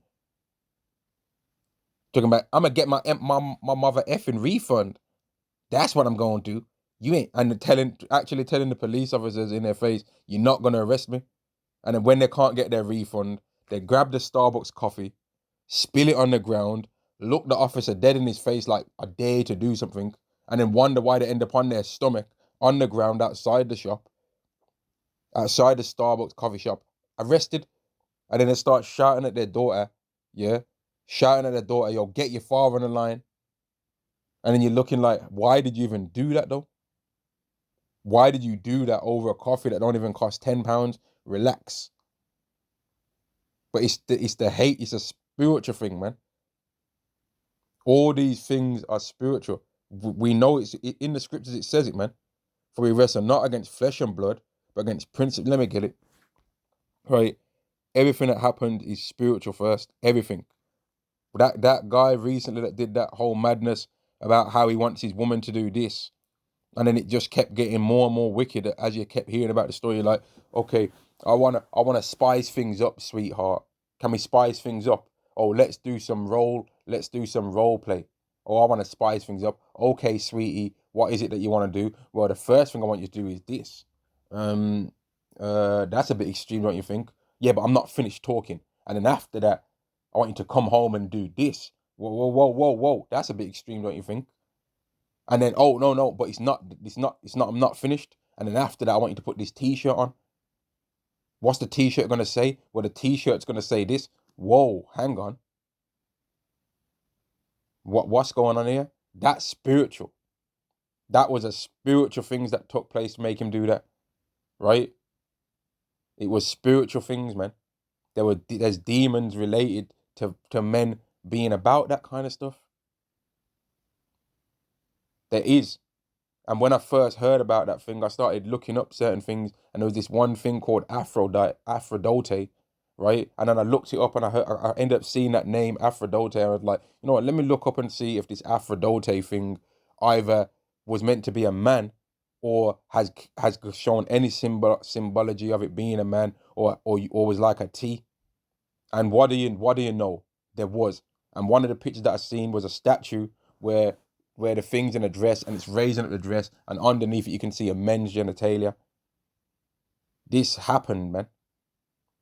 Talking about, I'm gonna get my mother effing refund. That's what I'm going to do. You ain't, and actually telling the police officers in their face, you're not gonna arrest me. And then when they can't get their refund, they grab the Starbucks coffee, spill it on the ground, look the officer dead in his face like I dare to do something, and then wonder why they end up on their stomach on the ground outside the Starbucks coffee shop, arrested. And then they start shouting at their daughter, yeah, shouting at their daughter, yo, get your father on the line. And then you're looking like, why did you even do that though? Why did you do that over a coffee that don't even cost £10? Relax. But it's the hate. It's a spiritual thing, man. All these things are spiritual. We know it's in the scriptures. It says it, man. For we wrestle not against flesh and blood, but against principles. Let me get it right. Everything that happened is spiritual first. Everything. That guy recently that did that whole madness about how he wants his woman to do this, and then it just kept getting more and more wicked as you kept hearing about the story. Like, okay, I wanna spice things up, sweetheart. Can we spice things up? Oh, let's do some role play. Oh, I want to spice things up. Okay, sweetie, what is it that you want to do? Well, the first thing I want you to do is this. That's a bit extreme, don't you think? Yeah, but I'm not finished talking. And then after that, I want you to come home and do this. Whoa, whoa, whoa, whoa, whoa. That's a bit extreme, don't you think? And then, oh, no, but it's not, I'm not finished. And then after that, I want you to put this t-shirt on. What's the t-shirt going to say? Well, the t-shirt's going to say this. Whoa, hang on. What's going on here? That's spiritual. That was a spiritual things that took place to make him do that, right? It was spiritual things, man. There's demons related to men being about that kind of stuff. There is. And when I first heard about that thing, I started looking up certain things, and there was this one thing called Aphrodite, right? And then I looked it up, and I ended up seeing that name Aphrodite. I was like, you know what? Let me look up and see if this Aphrodite thing either was meant to be a man, or has shown any symbology of it being a man, or was like a T. And what do you know? There was, and one of the pictures that I seen was a statue where the thing's in a dress and it's raising up the dress, and underneath it you can see a men's genitalia. This happened, man.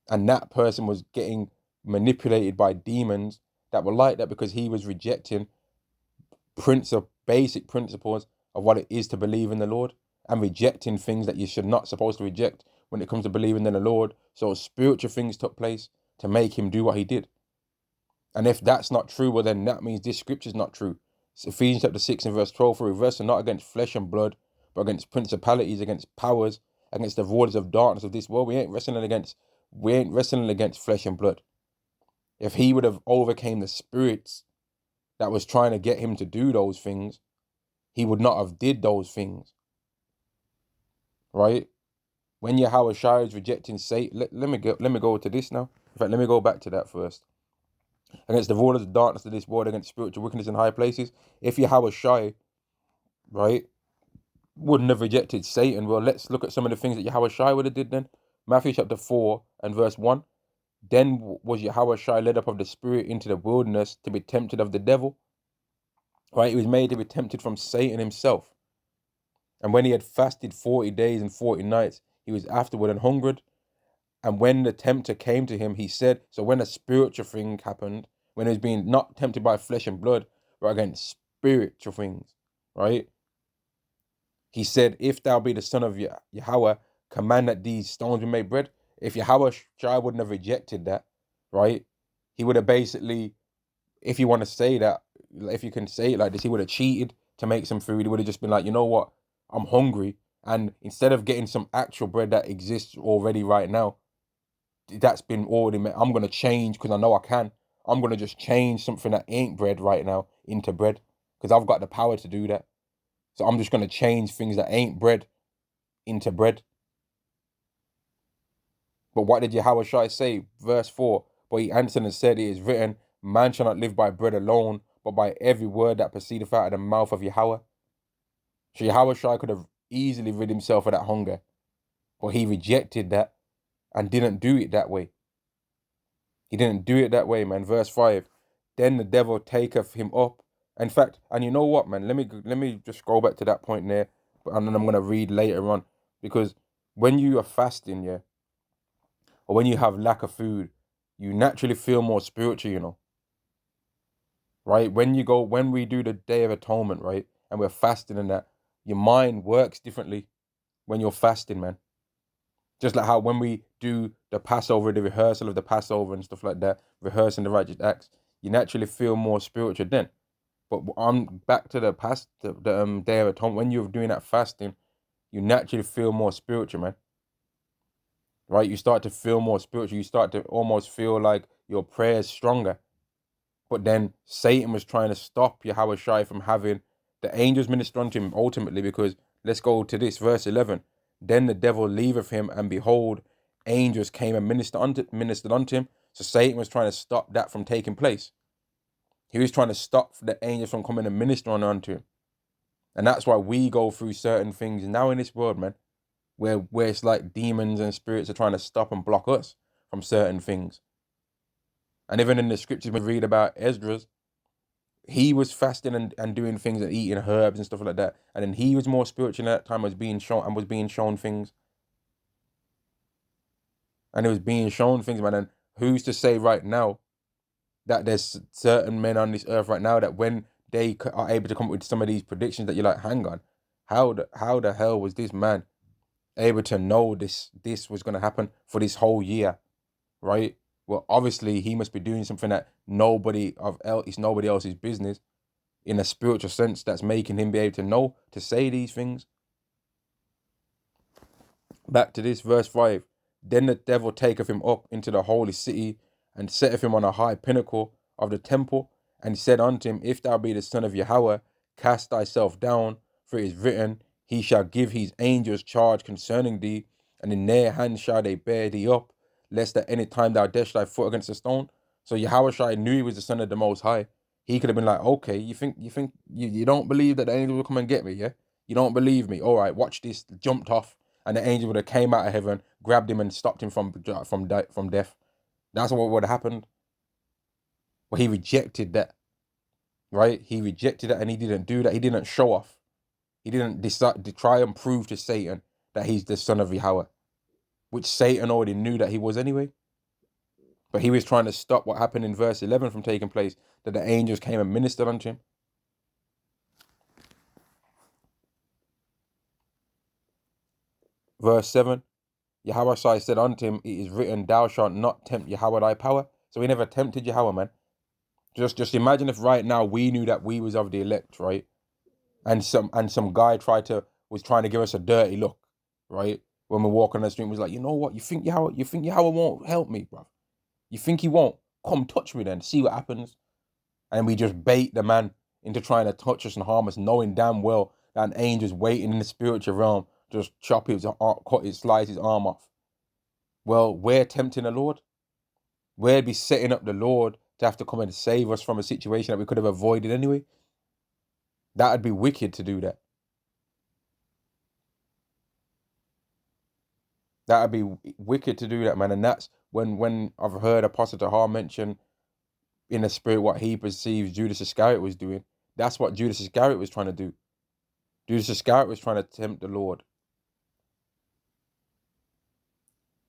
And that person was getting manipulated by demons that were like that because he was rejecting basic principles of what it is to believe in the Lord, and rejecting things that you should not supposed to reject when it comes to believing in the Lord. So spiritual things took place to make him do what he did. And if that's not true, well then that means this scripture is not true. It's Ephesians chapter 6 and verse 12, for we wrestle not against flesh and blood, but against principalities, against powers, against the rulers of darkness of this world. We ain't wrestling against flesh and blood. If he would have overcame the spirits that was trying to get him to do those things, he would not have did those things. Right? When Yahweh Shai is rejecting Satan, let me go to this now. In fact, let me go back to that first. Against the rulers of darkness of this world, against spiritual wickedness in high places. If Yahweh Shai, right, wouldn't have rejected Satan, well, let's look at some of the things that Yahweh Shai would have did then. Matthew chapter 4 and verse 1. Then was Yahweh Shai led up of the Spirit into the wilderness to be tempted of the devil. Right, he was made to be tempted from Satan himself. And when he had fasted 40 days and 40 nights, he was afterward and hungered. And when the tempter came to him, he said, so when a spiritual thing happened, when he was being not tempted by flesh and blood, but against spiritual things, right? He said, if thou be the son of Yahweh, command that these stones be made bread. If Yahweh Shai wouldn't have rejected that, right? He would have basically, if you want to say that, if you can say it like this, he would have cheated to make some food. He would have just been like, you know what? I'm hungry. And instead of getting some actual bread that exists already right now, that's been already made, I'm going to change because I know I can. I'm going to just change something that ain't bread right now into bread because I've got the power to do that. So I'm just going to change things that ain't bread into bread. But what did Yahweh Shai say? Verse 4, but he answered and said, it is written, man shall not live by bread alone, but by every word that proceedeth out of the mouth of Yahweh. So Yahweh Shai could have easily rid himself of that hunger, but he rejected that and didn't do it that way. He didn't do it that way, man. Verse 5, then the devil taketh him up. In fact, and you know what, man? Let me just go back to that point there, and then I'm going to read later on. Because when you are fasting, yeah, or when you have lack of food, you naturally feel more spiritual, you know. Right? When we do the Day of Atonement, right, and we're fasting and that, your mind works differently when you're fasting, man. Just like how when we do the Passover, the rehearsal of the Passover and stuff like that, rehearsing the righteous acts, you naturally feel more spiritual then. But I'm back to the Day of Atonement. When you're doing that fasting, you naturally feel more spiritual, man. Right? You start to feel more spiritual. You start to almost feel like your prayer is stronger. But then Satan was trying to stop Yahushua from having the angels minister unto him ultimately, because let's go to this verse 11. Then the devil leaveth him, and behold, angels came and ministered unto him. So Satan was trying to stop that from taking place. He was trying to stop the angels from coming and ministering unto him. And that's why we go through certain things now in this world, man, where it's like demons and spirits are trying to stop and block us from certain things. And even in the scriptures we read about Esdras, he was fasting and doing things and eating herbs and stuff like that. And then he was more spiritual at that time, was being shown things. And it was being shown things, man. And who's to say right now that there's certain men on this earth right now that when they are able to come up with some of these predictions that you're like, hang on, how the hell was this man able to know this was going to happen for this whole year, right? Well, obviously he must be doing something that nobody else's business in a spiritual sense that's making him be able to know to say these things. Back to this verse 5. Then the devil taketh him up into the holy city and setteth him on a high pinnacle of the temple, and said unto him, If thou be the son of Yahweh, cast thyself down, for it is written, He shall give his angels charge concerning thee, and in their hands shall they bear thee up, lest at any time thou dash thy foot against a stone. So Yahushua knew he was the son of the Most High. He could have been like, okay, you don't believe that the angels will come and get me, yeah? You don't believe me. All right, watch this. Jumped off, and the angel would have came out of heaven, grabbed him, and stopped him from death. That's what would have happened. But he rejected that, right? He rejected that, and he didn't do that. He didn't show off. He didn't decide to try and prove to Satan that he's the son of Yahweh, which Satan already knew that he was anyway. But he was trying to stop what happened in verse 11 from taking place, that the angels came and ministered unto him. Verse 7, Yahweh said unto him, It is written, Thou shalt not tempt Yahweh thy power. So he never tempted Yahweh, man. Just imagine if right now we knew that we was of the elect, right? And some guy was trying to give us a dirty look, right? When we're walking on the street, was like, you know what? You think Yahweh won't help me, bro? You think he won't? Come touch me then, see what happens. And we just bait the man into trying to touch us and harm us, knowing damn well that an angel's waiting in the spiritual realm, just slice his arm off. Well, we're tempting the Lord. We'd be setting up the Lord to have to come and save us from a situation that we could have avoided anyway. That would be wicked to do that. That would be wicked to do that, man. And that's when I've heard Apostle Tahar mention in the spirit what he perceives Judas Iscariot was doing. That's what Judas Iscariot was trying to do. Judas Iscariot was trying to tempt the Lord.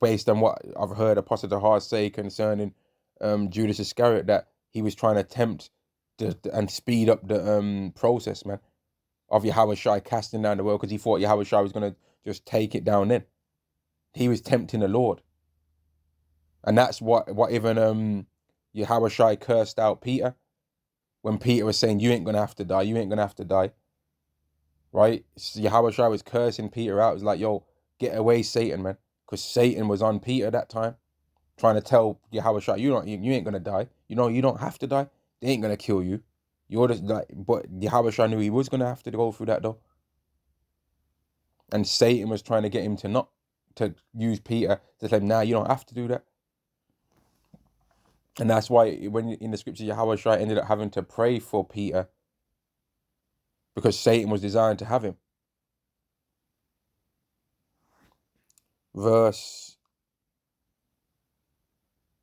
Based on what I've heard Apostle Tahar say concerning Judas Iscariot, that he was trying to tempt and speed up the process, man, of Yahushua casting down the world, because he thought Yahushua was going to just take it down then. He was tempting the Lord. And that's what even Yahushua cursed out Peter when Peter was saying, you ain't going to have to die, you ain't going to have to die. Right? Yahushua was cursing Peter out. It was like, yo, get away, Satan, man. Because Satan was on Peter that time, trying to tell Yahushua, you ain't going to die. You know, you don't have to die. They ain't going to kill you. You're just like, but Yahushua knew he was going to have to go through that though. And Satan was trying to get him to use Peter to tell him, nah, you don't have to do that. And that's why when in the scripture, Yahushua ended up having to pray for Peter, because Satan was designed to have him. Verse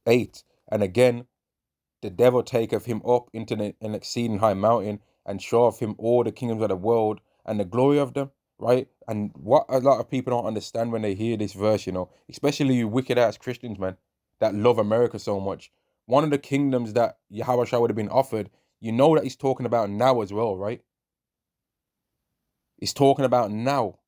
8, and again, the devil taketh him up into an exceeding high mountain, and showeth him all the kingdoms of the world and the glory of them, right? And what a lot of people don't understand when they hear this verse, you know, especially you wicked ass Christians, man, that love America so much. One of the kingdoms that Yahushua would have been offered, you know that he's talking about now as well, right? He's talking about now.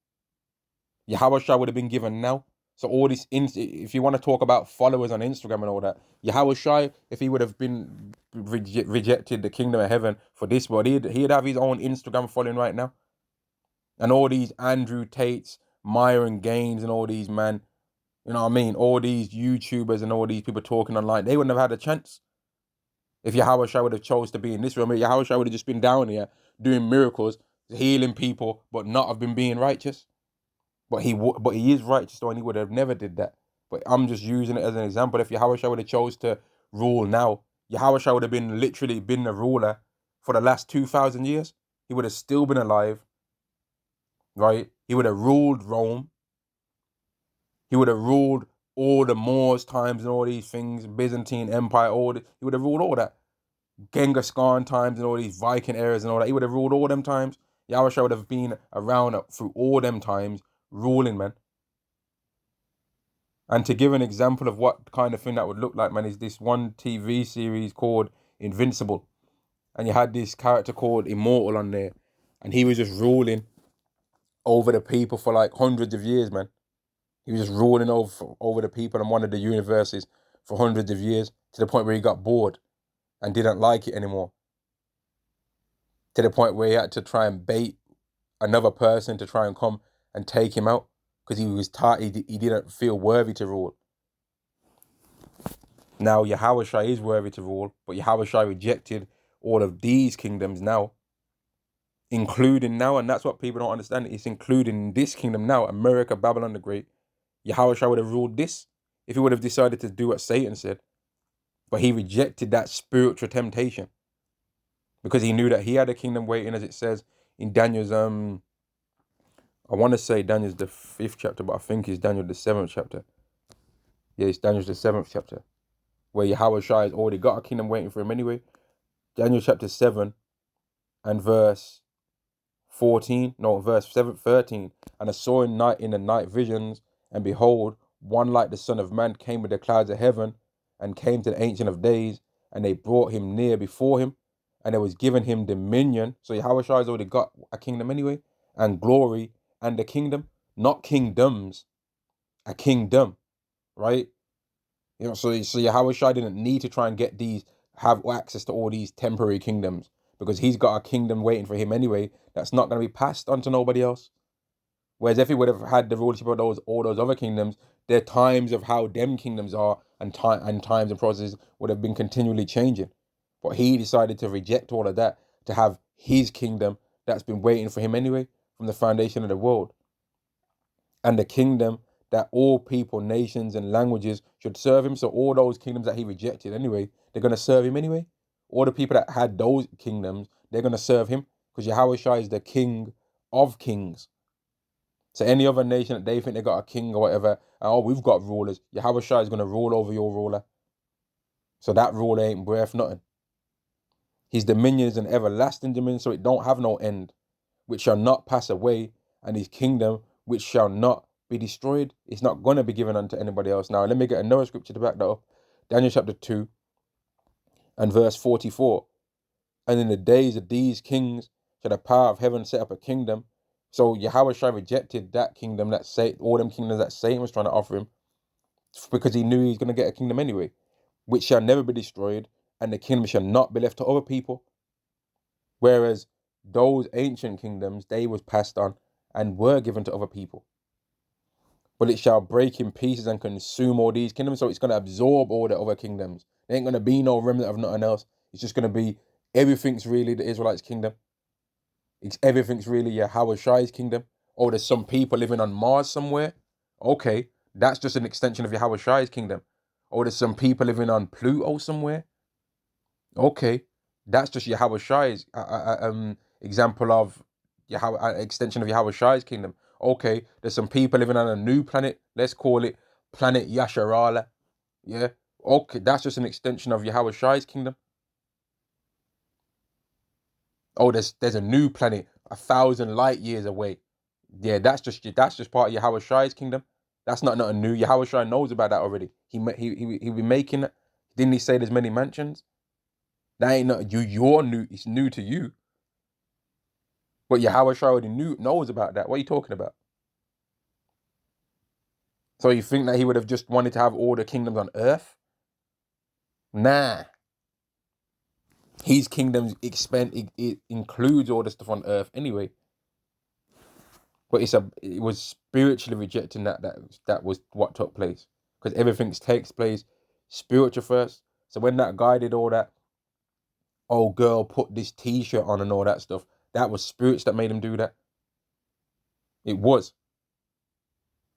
Yahushua would have been given now. So all this, if you want to talk about followers on Instagram and all that, Yahushua, if he would have been rejected the kingdom of heaven for this world, he'd have his own Instagram following right now. And all these Andrew Tates Myron Gaines and all these man, you know what I mean? All these YouTubers and all these people talking online, they wouldn't have had a chance. If Yahweh Shai would have chose to be in this room, Yahweh Shai would have just been down here doing miracles, healing people, but not have been being righteous. But he is righteous, though, and he would have never did that. But I'm just using it as an example. If Yahweh Shai would have chose to rule now, Yahweh Shai would have been literally been the ruler for the last 2,000 years. He would have still been alive, right? He would have ruled Rome. He would have ruled all the Moors times and all these things, Byzantine Empire, he would have ruled all that. Genghis Khan times and all these Viking eras and all that. He would have ruled all them times. Yahweh Shai would have been around through all them times, ruling, man. And to give an example of what kind of thing that would look like, man, is this one TV series called Invincible. And you had this character called Immortal on there. And he was just ruling over the people for like hundreds of years, man. He was just ruling over the people in one of the universes for hundreds of years, to the point where he got bored and didn't like it anymore. To the point where he had to try and bait another person to try and come and take him out, because he was tired. He didn't feel worthy to rule. Now Yahweh Shai is worthy to rule, but Yahweh Shai rejected all of these kingdoms now, including now, and that's what people don't understand. It's including this kingdom now, America, Babylon the Great. Yahweh Shai would have ruled this if he would have decided to do what Satan said. But he rejected that spiritual temptation because he knew that he had a kingdom waiting, as it says in Daniel's, I want to say Daniel's the 5th chapter, but I think it's Daniel the 7th chapter. Yeah, it's Daniel's the 7th chapter, where Yahweh Shai has already got a kingdom waiting for him anyway. Daniel chapter 7 and verse 13. And I saw in the night visions, and behold, one like the Son of Man came with the clouds of heaven, and came to the Ancient of Days, and they brought him near before him, and it was given him dominion. So Yahweh Shai has already got a kingdom anyway, and glory, and a kingdom, not kingdoms, a kingdom, right? You know, so Yahweh Shai didn't need to try and have access to all these temporary kingdoms, because he's got a kingdom waiting for him anyway that's not going to be passed on to nobody else. Whereas if he would have had the rulership of all those other kingdoms, their times of how them kingdoms are and times and processes would have been continually changing. But he decided to reject all of that to have his kingdom that's been waiting for him anyway from the foundation of the world. And the kingdom that all people, nations, and languages should serve him. So all those kingdoms that he rejected anyway, they're going to serve him anyway. All the people that had those kingdoms, they're going to serve him, because Yahweh Shai is the King of kings. So any other nation that they think they got a king or whatever, we've got rulers, Yahweh Shai is going to rule over your ruler. So that ruler ain't worth nothing. His dominion is an everlasting dominion, so it don't have no end, which shall not pass away, and his kingdom, which shall not be destroyed. It's not going to be given unto anybody else. Now, let me get another scripture to back that up. Daniel chapter 2 and verse 44. And in the days of these kings shall the power of heaven set up a kingdom. So Yahweh Shai rejected that kingdom, all them kingdoms that Satan was trying to offer him, because he knew he was going to get a kingdom anyway, which shall never be destroyed, and the kingdom shall not be left to other people. Whereas those ancient kingdoms, they was passed on and were given to other people. But it shall break in pieces and consume all these kingdoms. So it's going to absorb all the other kingdoms. There ain't going to be no remnant of nothing else. It's just going to be, everything's really the Israelites' kingdom. Everything's really Yahweh Shai's kingdom. Oh, there's some people living on Mars somewhere. Okay, that's just an extension of Yahweh Shai's kingdom. Oh, there's some people living on Pluto somewhere. Okay, that's just Yahweh Shai's example of extension of Yahweh Shai's kingdom. Okay, there's some people living on a new planet. Let's call it planet Yasharala. Yeah. Okay, that's just an extension of Yahweh Shai's kingdom. Oh, there's a new planet 1,000 light years away. Yeah, that's just part of Yahweh Shai's kingdom. That's not nothing new. Yahweh Shai knows about that already. He be making it. Didn't he say there's many mansions? That ain't not you. You're new. It's new to you. But Yahweh Shai already knows about that. What are you talking about? So you think that he would have just wanted to have all the kingdoms on earth? Nah. His kingdoms it includes all the stuff on earth anyway. But it was spiritually rejecting that was what took place, because everything takes place spiritual first. So when that guy did all that, oh girl, put this T-shirt on and all that stuff, that was spirits that made him do that. It was.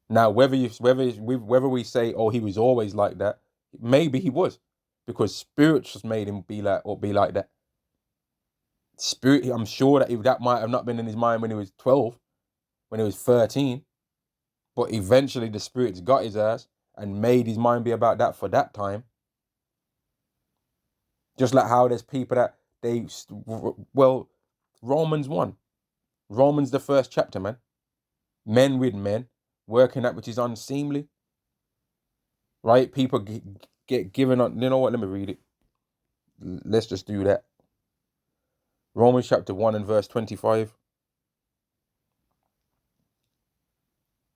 Now whether we say, oh, he was always like that, maybe he was, because spirits just made him be like that. Spirit, I'm sure that might have not been in his mind when he was 12, when he was 13, but eventually the spirits got his ass and made his mind be about that for that time. Just like how there's people that Romans 1, Romans the first chapter, man. Men with men, working that which is unseemly. Right? People get given on, you know what, let me read it. Let's just do that. Romans chapter 1 and verse 25.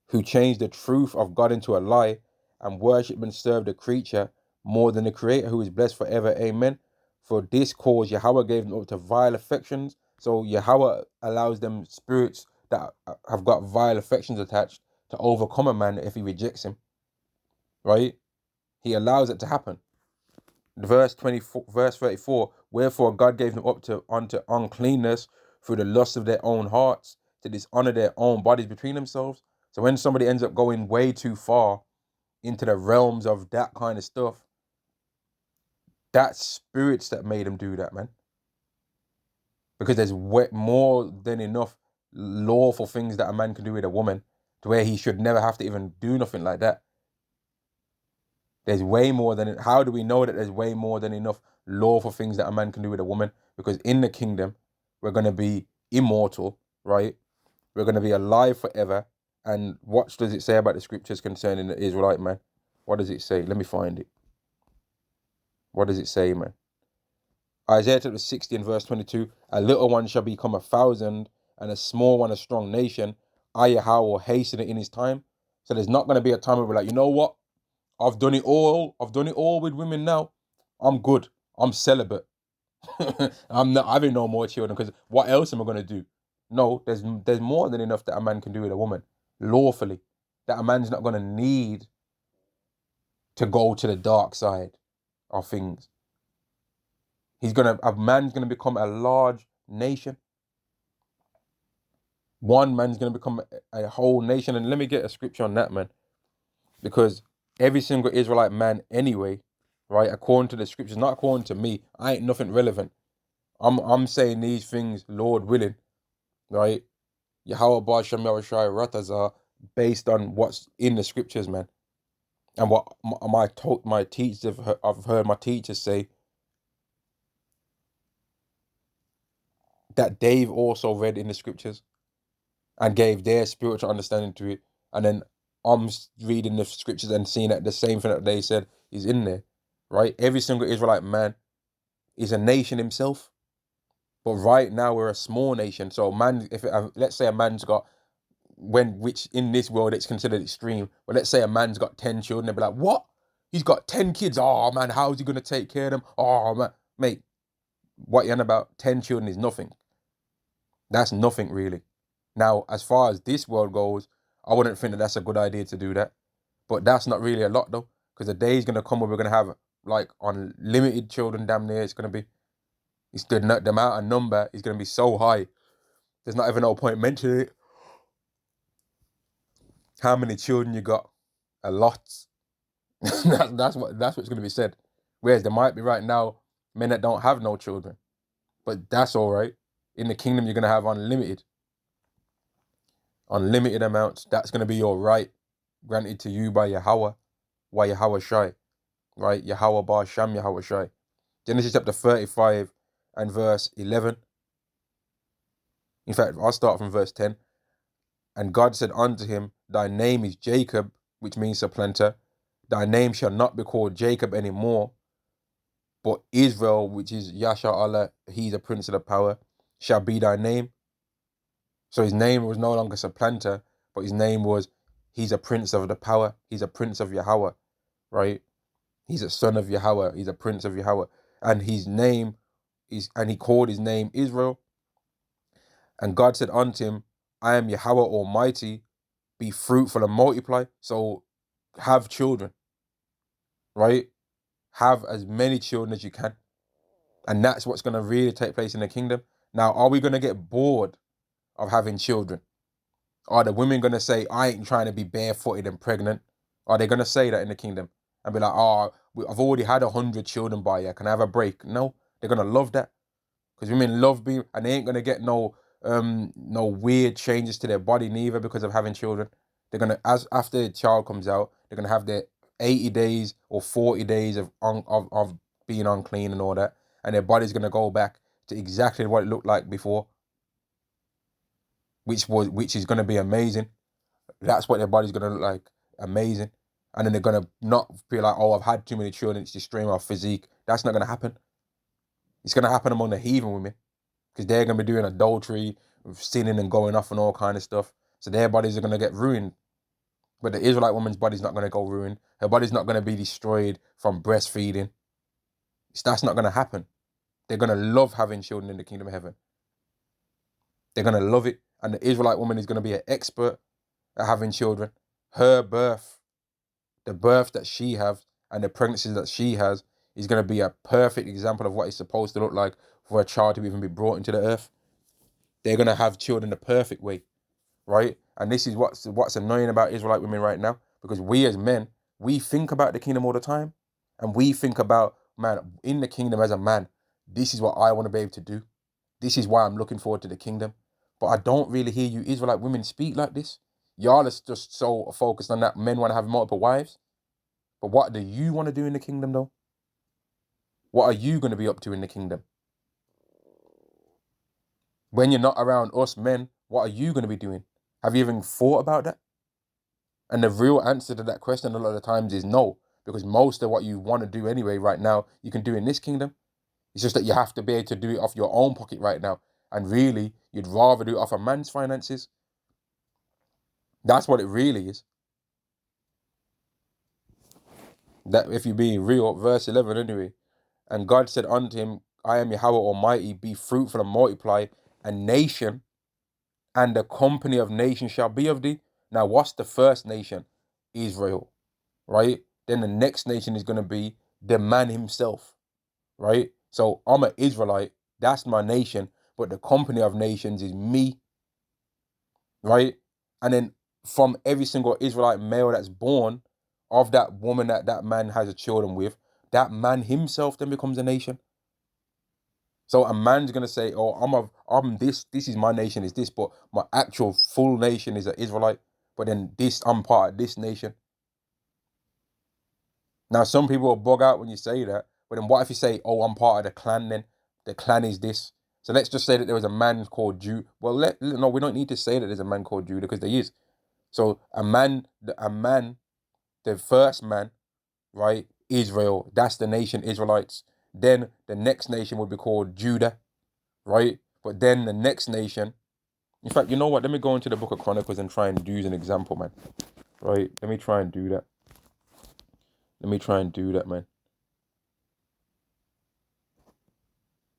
Who changed the truth of God into a lie and worship and serve the creature more than the creator, who is blessed forever. Amen. For this cause Yahweh gave them up to vile affections. So Yahweh allows them spirits that have got vile affections attached to overcome a man if he rejects him. Right? He allows it to happen. Verse 34, wherefore God gave them up unto uncleanness through the lust of their own hearts, to dishonor their own bodies between themselves. So when somebody ends up going way too far into the realms of that kind of stuff, that's spirits that made them do that, man. Because there's more than enough lawful things that a man can do with a woman to where he should never have to even do nothing like that. There's way more than, how do we know that there's way more than enough lawful things that a man can do with a woman? Because in the kingdom, we're going to be immortal, right? We're going to be alive forever. And what does it say about the scriptures concerning the Israelite man? What does it say? Let me find it. What does it say, man? Isaiah chapter 60 and verse 22, a little one shall become 1,000 and a small one a strong nation. I, Yahweh, will hasten it in his time. So there's not going to be a time where we're like, you know what? I've done it all with women now. I'm good. I'm celibate. I'm not having no more children, because what else am I going to do? No, there's more than enough that a man can do with a woman lawfully, that a man's not going to need to go to the dark side of things. A man's going to become a large nation. One man's going to become a whole nation. And let me get a scripture on that, man. Because every single Israelite man anyway, right, according to the scriptures, not according to me, I ain't nothing relevant. I'm saying these things, Lord willing, right? Yahweh Bar Shem Yahushai Ratazah, based on what's in the scriptures, man. And what my teachers, I've heard my teachers say, that they've also read in the scriptures and gave their spiritual understanding to it. And then I'm reading the scriptures and seeing that the same thing that they said is in there, right? Every single Israelite man is a nation himself. But right now we're a small nation. So man, let's say a man's got, which in this world it's considered extreme, but let's say a man's got 10 children, they'll be like, what? He's got 10 kids. Oh man, how's he gonna take care of them? Oh man, mate, what you're on about? 10 children is nothing. That's nothing really. Now, as far as this world goes, I wouldn't think that that's a good idea to do that. But that's not really a lot though, because the day is gonna come where we're gonna have like unlimited children. Damn near, it's the amount of number is gonna be so high. There's not even no point mentioning it. How many children you got? A lot. that's what's gonna be said. Whereas there might be right now men that don't have no children, but that's all right. In the kingdom, you're gonna have unlimited amounts. That's gonna be your right, granted to you by Yahweh, Yahweh Shai, right? Yahweh Bar Sham Yahweh Shai. Genesis chapter 35 and verse 11. In fact, I'll start from verse 10. And God said unto him, thy name is Jacob, which means supplanter. Thy name shall not be called Jacob anymore, but Israel, which is Yasha Allah, he's a prince of the power, shall be thy name. So his name was no longer supplanter, but his name was, he's a prince of the power. He's a prince of Yahweh, right? He's a son of Yahweh. He's a prince of Yahweh. And his name and he called his name Israel. And God said unto him, I am Yahweh Almighty, be fruitful and multiply. So have children, right? Have as many children as you can. And that's what's going to really take place in the kingdom. Now, are we going to get bored of having children? Are the women going to say, I ain't trying to be barefooted and pregnant? Are they going to say that in the kingdom? And be like, oh, I've already had 100 children by you. Can I have a break? No, they're going to love that. Because women love being, and they ain't going to get no weird changes to their body neither because of having children. They're going to, as after the child comes out, they're going to have their 80 days or 40 days of being unclean and all that. And their body's going to go back to exactly what it looked like before, which is going to be amazing. That's what their body's going to look like, amazing. And then they're going to not feel like, oh, I've had too many children, it's destroying my physique. That's not going to happen. It's going to happen among the heathen women because they're going to be doing adultery, sinning and going off and all kind of stuff. So their bodies are going to get ruined. But the Israelite woman's body's not going to go ruined. Her body's not going to be destroyed from breastfeeding. That's not going to happen. They're going to love having children in the kingdom of heaven. They're going to love it. And the Israelite woman is going to be an expert at having children. Her birth, the birth that she has and the pregnancies that she has is going to be a perfect example of what it's supposed to look like for a child to even be brought into the earth. They're going to have children the perfect way, right? And this is what's annoying about Israelite women right now, because we as men, we think about the kingdom all the time, and we think about, man, in the kingdom as a man, this is what I want to be able to do. This is why I'm looking forward to the kingdom. But I don't really hear you Israelite women speak like this. Y'all are just so focused on that men want to have multiple wives. But what do you want to do in the kingdom, though? What are you going to be up to in the kingdom? When you're not around us men, what are you going to be doing? Have you even thought about that? And the real answer to that question a lot of the times is no, because most of what you want to do anyway right now, you can do in this kingdom. It's just that you have to be able to do it off your own pocket right now. And really, you'd rather do it off a man's finances. That's what it really is. That if you're being real, verse 11 anyway. And God said unto him, I am Yahweh Almighty, be fruitful and multiply, a nation and the company of nations shall be of thee. Now, what's the first nation? Israel, right? Then the next nation is going to be the man himself, right? So I'm an Israelite, that's my nation, but the company of nations is me, right? And then from every single Israelite male that's born of that woman that man has a children with, that man himself then becomes a nation. So a man's gonna say, "Oh, I'm this. This is my nation. Is this? But my actual full nation is an Israelite. But then I'm part of this nation." Now, some people will bug out when you say that. But then, what if you say, "Oh, I'm part of the clan"? Then the clan is this. So let's just say that there was a man called Judah. Well, no, we don't need to say that there's a man called Judah because there is. So the first man, right? Israel. That's the nation Israelites. Then the next nation would be called Judah, right? But then the next nation, in fact, you know what? Let me go into the book of Chronicles and try and use an example, man. Right? Let me try and do that. Man.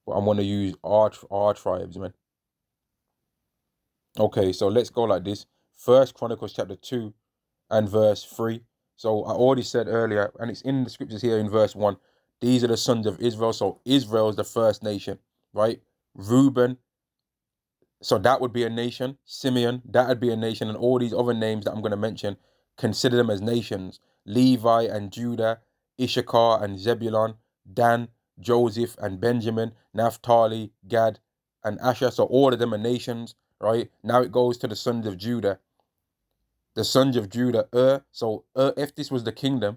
But I'm going to use our tribes, man. Okay, so let's go like this. First Chronicles chapter 2 and verse 3. So I already said earlier, and it's in the scriptures here in verse 1, these are the sons of Israel. So Israel is the first nation, right? Reuben, so that would be a nation. Simeon, that would be a nation. And all these other names that I'm going to mention, consider them as nations. Levi and Judah, Issachar and Zebulun, Dan, Joseph and Benjamin, Naphtali, Gad, and Asher. So all of them are nations, right? Now it goes to the sons of Judah. The sons of Judah, So if this was the kingdom,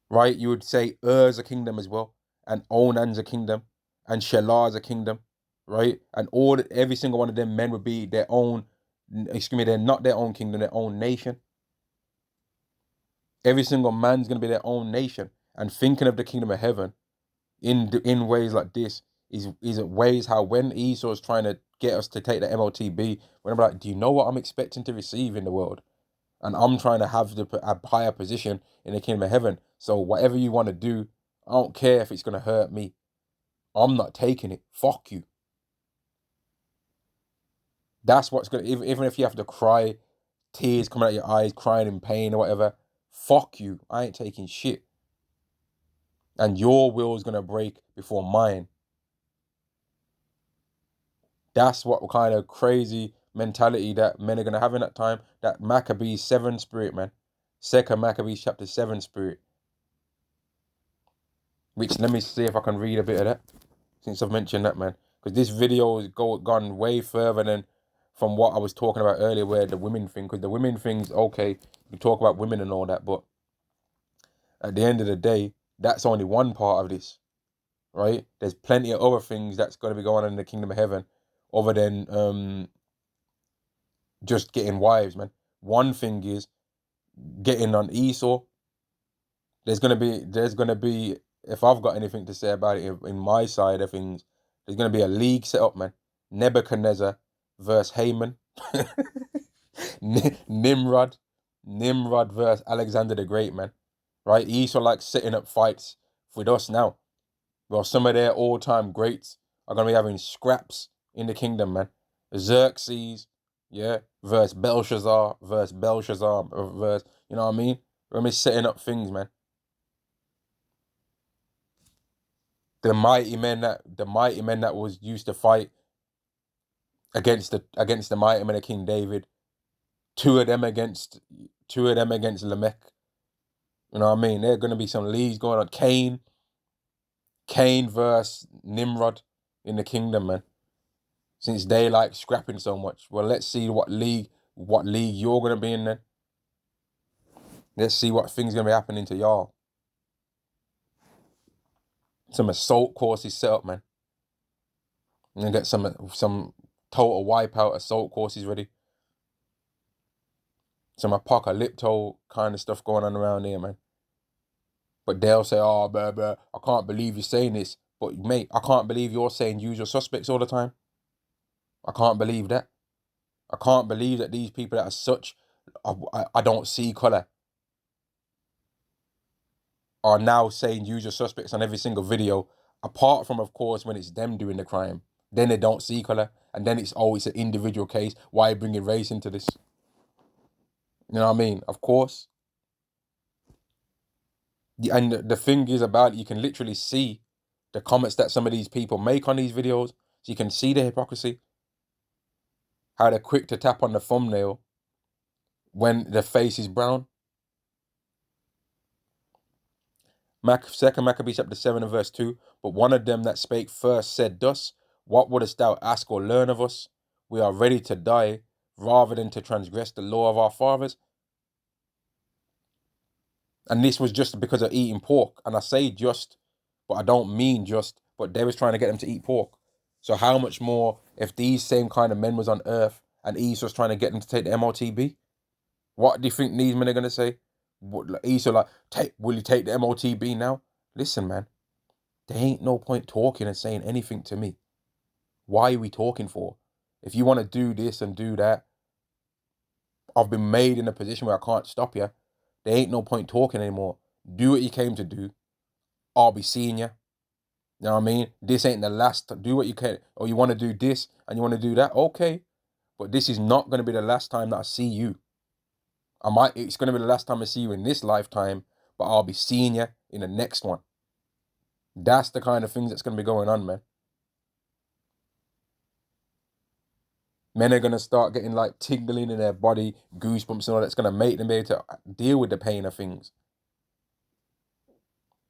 right, you would say is a kingdom as well. And Onan's a kingdom. And Shelah's a kingdom, right? And every single one of them men would be their own, they're not their own kingdom, their own nation. Every single man's going to be their own nation. And thinking of the kingdom of heaven in ways like this is ways how when Esau's trying to get us to take the MOTB, when I'm like, do you know what I'm expecting to receive in the world? And I'm trying to have a higher position in the kingdom of heaven. So whatever you want to do, I don't care if it's going to hurt me. I'm not taking it. Fuck you. That's what's gonna, even if you have to cry, tears coming out your eyes, crying in pain or whatever, fuck you. I ain't taking shit. And your will is gonna break before mine. That's what kind of crazy mentality that men are gonna have in that time. That Maccabees 7 spirit, man. Second Maccabees chapter 7 spirit. Which, let me see if I can read a bit of that, since I've mentioned that, man. Because this video has gone way further than from what I was talking about earlier, where the women thing. Because the women thing's okay, we talk about women and all that, but at the end of the day, that's only one part of this, right? There's plenty of other things that's going to be going on in the kingdom of heaven, other than just getting wives, man. One thing is getting on Esau. There's gonna be, if I've got anything to say about it in my side of things, there's gonna be a league set up, man. Nebuchadnezzar versus Haman. Nimrod, Nimrod versus Alexander the Great, man. Right? Esau like setting up fights with us now. Well, some of their all-time greats are gonna be having scraps in the kingdom, man. Xerxes, yeah, versus Belshazzar, versus Belshazzar, versus, you know what I mean? We're gonna be setting up things, man. The mighty men that was used to fight against the mighty men of King David, two of them against Lamech. You know what I mean? There are gonna be some leagues going on. Cain versus Nimrod in the kingdom, man. Since they like scrapping so much. Well, let's see what league you're gonna be in then. Let's see what things gonna be happening to y'all. Some assault courses set up, man. And get some total wipeout assault courses ready. Some apocalypto kind of stuff going on around here, man. But they'll say, oh, blah, I can't believe you're saying this. But mate, I can't believe you're saying usual suspects all the time. I can't believe that. I can't believe that these people that are such, I don't see colour, are now saying usual suspects on every single video, apart from, of course, when it's them doing the crime. Then they don't see colour, and then it's always an individual case. Why bringing race into this? You know what I mean? Of course. And the thing is about it, you can literally see the comments that some of these people make on these videos. So you can see the hypocrisy. How they're quick to tap on the thumbnail when the face is brown. Second Maccabees chapter 7 and verse 2. But one of them that spake first said thus, what wouldest thou ask or learn of us? We are ready to die rather than to transgress the law of our fathers. And this was just because of eating pork. And I say just, but I don't mean just, but they was trying to get them to eat pork. So how much more if these same kind of men was on earth and Esau was trying to get them to take the MOTB? What do you think these men are going to say? Esau like, will you take the MOTB now? Listen, man, there ain't no point talking and saying anything to me. Why are we talking for? If you want to do this and do that, I've been made in a position where I can't stop you. There ain't no point talking anymore. Do what you came to do. I'll be seeing you. You know what I mean? This ain't the last. Do what you can. Or you want to do this and you want to do that. Okay. But this is not going to be the last time that I see you. It's going to be the last time I see you in this lifetime, but I'll be seeing you in the next one. That's the kind of things that's going to be going on, man. Men are going to start getting like tingling in their body, goosebumps and all that's going to make them be able to deal with the pain of things.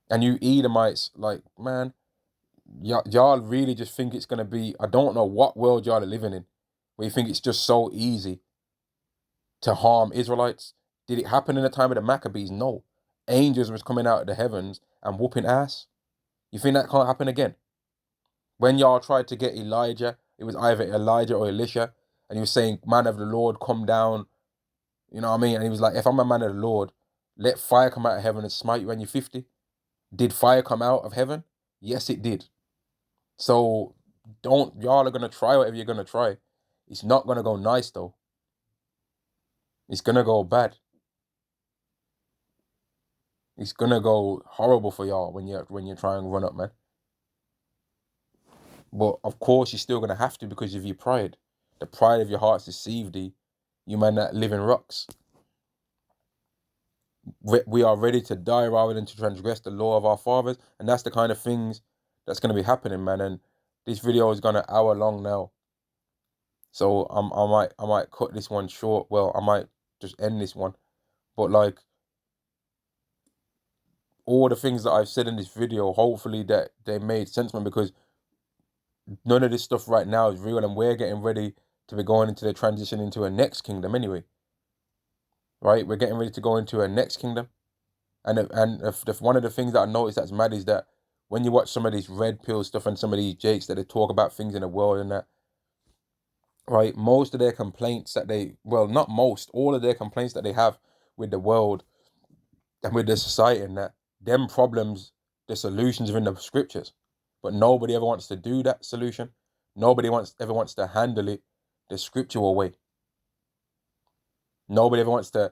And you Edomites, like, man, y'all really just think it's going to be, I don't know what world y'all are living in, where you think it's just so easy to harm Israelites. Did it happen in the time of the Maccabees? No. Angels was coming out of the heavens and whooping ass. You think that can't happen again? When y'all tried to get Elijah, it was either Elijah or Elisha, and he was saying, man of the Lord, come down. You know what I mean? And he was like, if I'm a man of the Lord, let fire come out of heaven and smite you when you're 50. Did fire come out of heaven? Yes, it did. So y'all are going to try whatever you're going to try. It's not going to go nice though. It's going to go bad. It's going to go horrible for y'all when you're trying to run up, man. But of course, you're still going to have to because of your pride. the pride of your hearts deceive thee, you man that live in rocks. We are ready to die rather than to transgress the law of our fathers, and that's the kind of things that's going to be happening, man. And this video is gone an hour long now, so I might cut this one short. Well, I might just end this one, but like all the things that I've said in this video, hopefully that they made sense, man, because none of this stuff right now is real, and we're getting ready to be going into the transition into a next kingdom anyway, right? We're getting ready to go into a next kingdom. And if one of the things that I noticed that's mad is that when you watch some of these red pill stuff and some of these jakes that they talk about things in the world and that, right, most of their complaints that they, well, not most, all of their complaints that they have with the world and with the society and that, them problems, the solutions are in the scriptures. But nobody ever wants to do that solution. Nobody ever wants to handle it the scriptural way. Nobody ever wants to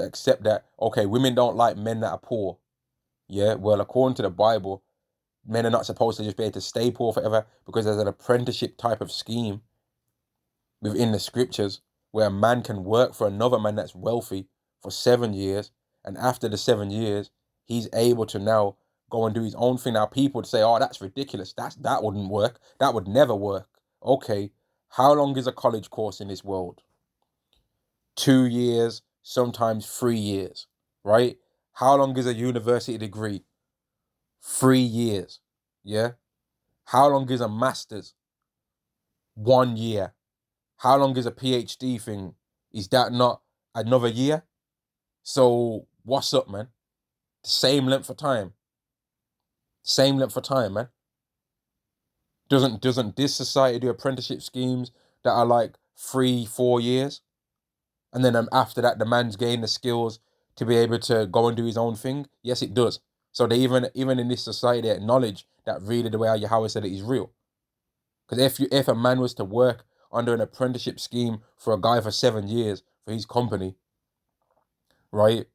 accept that, okay, women don't like men that are poor. Yeah, well, according to the Bible, men are not supposed to just be able to stay poor forever, because there's an apprenticeship type of scheme within the scriptures where a man can work for another man that's wealthy for 7 years, and after the 7 years, he's able to now go and do his own thing. Now, people would say, oh, that's ridiculous. That wouldn't work. That would never work. Okay, how long is a college course in this world? 2 years, sometimes 3 years, right? How long is a university degree? 3 years, yeah? How long is a master's? 1 year. How long is a PhD thing? Is that not another year? So what's up, man? Same length of time. Same length of time, man. Doesn't this society do apprenticeship schemes that are like 3-4 years? And then after that, the man's gained the skills to be able to go and do his own thing? Yes, it does. So they even in this society acknowledge that really the way Yahweh said it is real. Because if a man was to work under an apprenticeship scheme for a guy for 7 years for his company, right,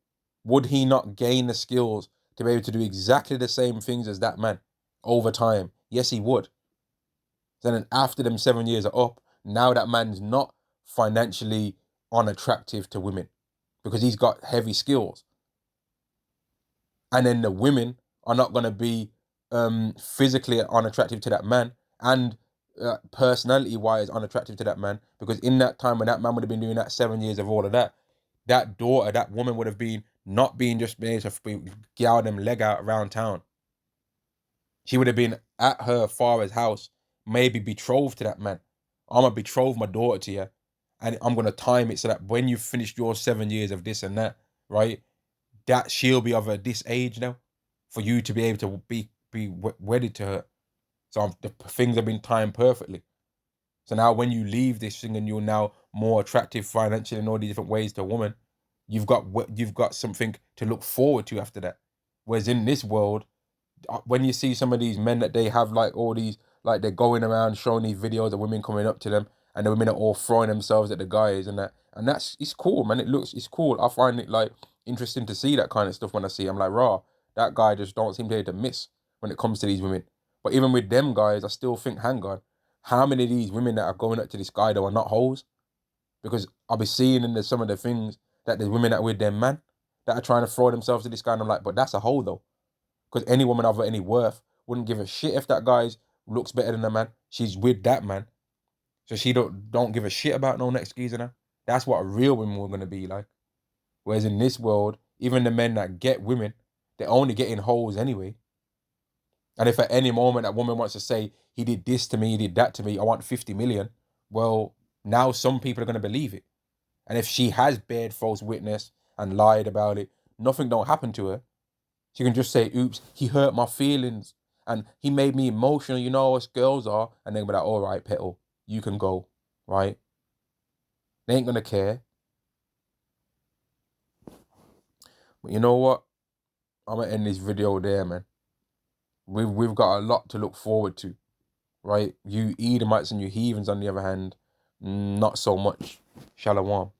would he not gain the skills to be able to do exactly the same things as that man over time? Yes, he would. Then after them 7 years are up, now that man's not financially unattractive to women because he's got heavy skills. And then the women are not going to be physically unattractive to that man, and personality-wise unattractive to that man, because in that time when that man would have been doing that 7 years of all of that, that daughter, that woman would have been not being just being able to gal them leg out around town. She would have been at her father's house, maybe betrothed to that man. I'm going to betroth my daughter to you, and I'm going to time it so that when you've finished your 7 years of this and that, right, that she'll be of this age now for you to be able to be wedded to her. So the things have been timed perfectly. So now when you leave this thing and you're now more attractive financially in all these different ways to a woman, you've got something to look forward to after that. Whereas in this world, when you see some of these men that they have like all these, like they're going around showing these videos of women coming up to them, and the women are all throwing themselves at the guys and that, and it's cool, man. It's cool. I find it like interesting to see that kind of stuff when I see it. I'm like, raw, that guy just don't seem to be able to miss when it comes to these women. But even with them guys, I still think, hang on, how many of these women that are going up to this guy though are not hoes? Because I'll be seeing in some of the things that there's women that with them man that are trying to throw themselves to this guy, and I'm like, but that's a hoe though. Because any woman of any worth wouldn't give a shit if that guy looks better than a man. She's with that man. So she don't give a shit about no next geezer now. That's what a real woman were gonna be like. Whereas in this world, even the men that get women, they're only getting hoes anyway. And if at any moment that woman wants to say, he did this to me, he did that to me, I want 50 million, well, now some people are gonna believe it. And if she has bared false witness and lied about it, nothing don't happen to her. She can just say, oops, he hurt my feelings and he made me emotional, you know, as girls are. And then be like, all right, petal, you can go, right? They ain't gonna care. But you know what? I'm gonna end this video there, man. We've got a lot to look forward to, right? You Edomites and you heathens, on the other hand, not so much. Shalom.